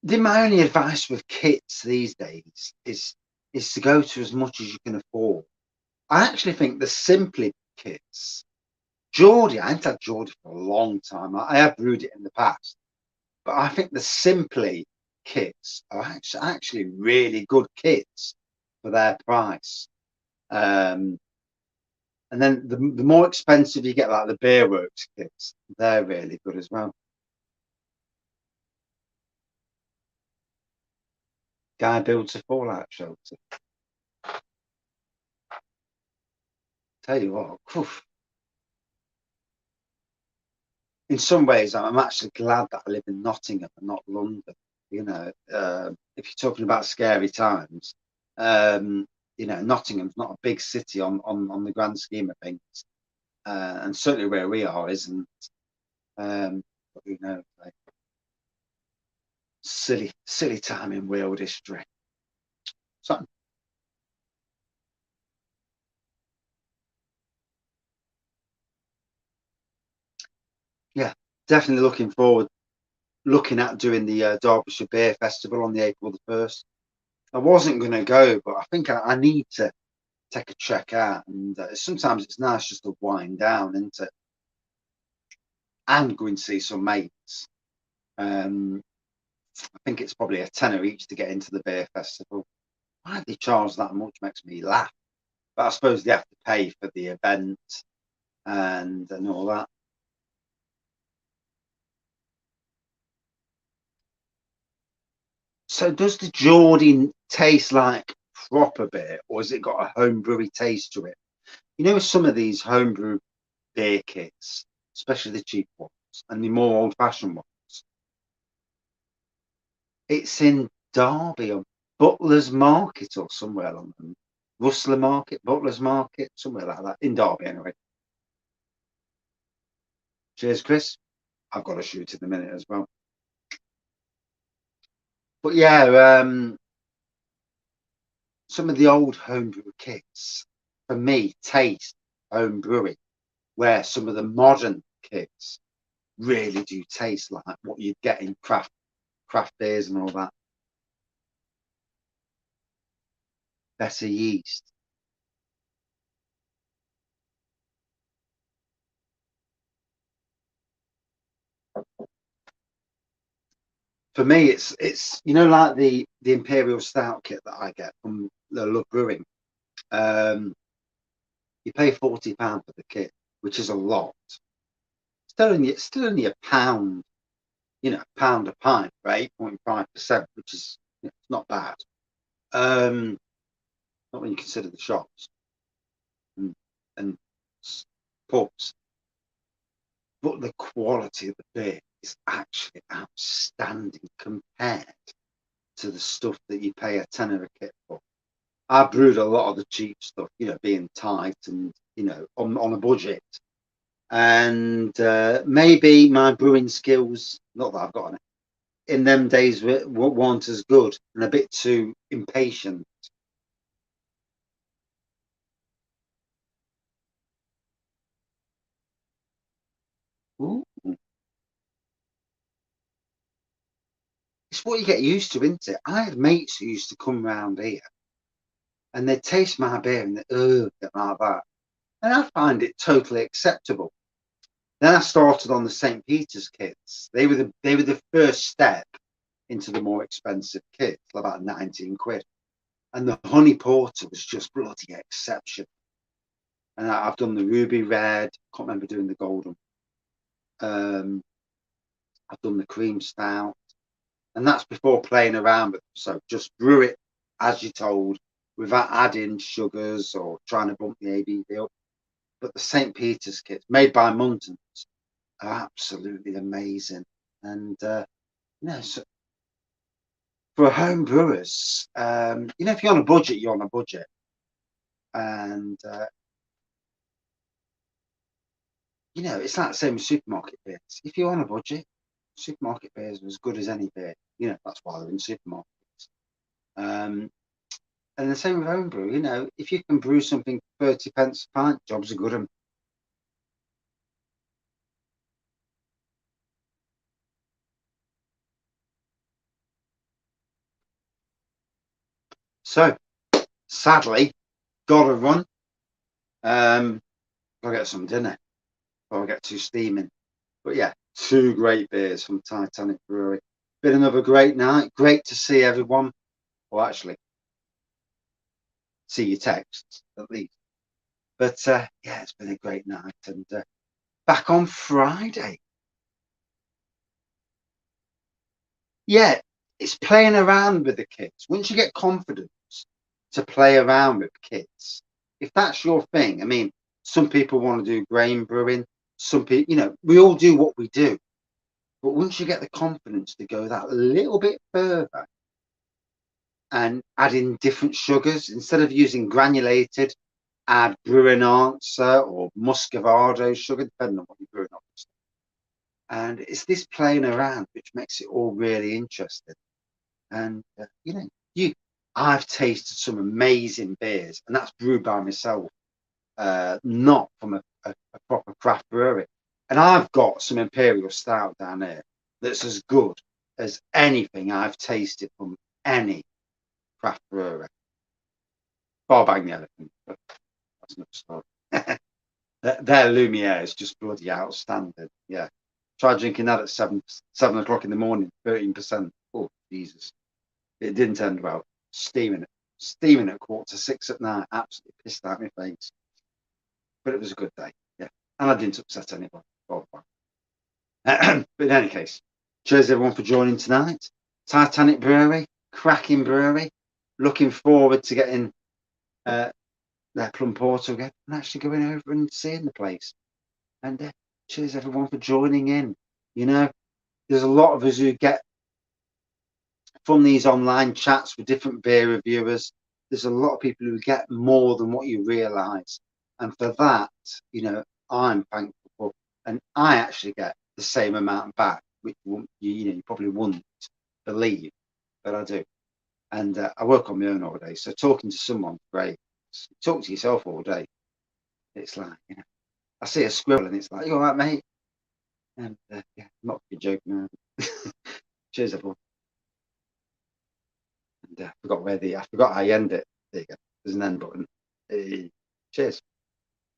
my only advice with kits these days is to go to as much as you can afford. I actually think the Simply kits, Geordie, I haven't had Geordie for a long time. I have brewed it in the past, but I think the Simply kits are actually really good kits for their price. And then the more expensive you get, like the Beer Works kits, they're really good as well. Guy builds a fallout shelter. Tell you what, oof. In some ways, I'm actually glad that I live in Nottingham and not London. You know, if you're talking about scary times, Nottingham's not a big city on the grand scheme of things, and certainly where we are isn't. But who knows? Like, silly time in world history. So yeah, definitely looking at doing the Derbyshire Beer Festival on the April the 1st. I wasn't going to go, but I think I need to take a check out. And sometimes it's nice just to wind down into and go and see some mates. I think it's probably a tenner each to get into the beer festival. Why they charge that much makes me laugh. But I suppose they have to pay for the event and all that. So does the Geordie taste like proper beer, or has it got a homebrewy taste to it? You know, some of these homebrew beer kits, especially the cheap ones and the more old-fashioned ones, it's in Derby or Butler's Market or somewhere along them. Rustler Market, Butler's Market, somewhere like that. In Derby, anyway. Cheers, Chris. I've got to shoot in a minute as well. But yeah, some of the old homebrew kits, for me, taste home brewing, where some of the modern kits really do taste like what you'd get in craft beers and all that. Better yeast. For me, it's like the Imperial Stout kit that I get from the Love Brewing. Um, you pay £40 for the kit, which is a lot. Still only a pound, pound a pint for 8.5%, which is not bad. Not when you consider the shops. and pubs, but the quality of the beer is actually outstanding compared to the stuff that you pay a tenner a kit for. I brewed a lot of the cheap stuff, being tight and on a budget. And maybe my brewing skills, not that I've got any, in them days weren't as good and a bit too impatient. Ooh. It's what you get used to, isn't it? I had mates who used to come round here and they'd taste my beer and they'd like that. And I find it totally acceptable. Then I started on the St. Peter's kits. They were the first step into the more expensive kits, about 19 quid. And the honey porter was just bloody exceptional. And I've done the ruby red. Can't remember doing the golden. I've done the cream stout, and that's before playing around with them. So just brew it as you're told, without adding sugars or trying to bump the ABV up. But the St. Peter's kits, made by Muntons, are absolutely amazing. And so for home brewers, if you're on a budget, you're on a budget. And it's not the same with supermarket beers. If you're on a budget, supermarket beers are as good as any beer. That's why they're in supermarkets. And the same with home brew. If you can brew something 30 pence a pint, jobs are good. And so, sadly, gotta run. Gotta get some dinner before I get too steaming. But yeah, two great beers from Titanic Brewery. Been another great night. Great to see everyone. Well, actually, see your texts at least. But yeah, it's been a great night. And back on Friday. Yeah, it's playing around with the kids. Once you get confidence to play around with kids, if that's your thing, I mean, some people want to do grain brewing. Some people, we all do what we do. But once you get the confidence to go that little bit further and add in different sugars, instead of using granulated, add brewing answer or muscovado sugar, depending on what you're brewing, obviously. And it's this playing around which makes it all really interesting. And I've tasted some amazing beers, and that's brewed by myself, not from a proper craft brewery. And I've got some imperial stout down here that's as good as anything I've tasted from any craft brewery. Bar bang the elephant, but that's another story. Their Lumiere is just bloody outstanding. Yeah, try drinking that at 7 o'clock in the morning, 13%. Oh Jesus! It didn't end well. Steaming at 5:45 at night. Absolutely pissed out my face. But it was a good day. Yeah, and I didn't upset anybody. But in any case, cheers everyone for joining tonight. Titanic Brewery, cracking brewery. Looking forward to getting their plum porter again and actually going over and seeing the place. And cheers everyone for joining in. There's a lot of us who get from these online chats with different beer reviewers. There's a lot of people who get more than what you realise, and for that, I'm thankful for. And I actually get the same amount back, which you probably wouldn't believe, but I do. And I work on my own all day, so talking to someone's great. Talk to yourself all day. It's like I see a squirrel and it's like, you all right, mate? And yeah, not a joke now. Cheers, everyone. And I forgot how you end it. There you go. There's an end button. Hey, cheers.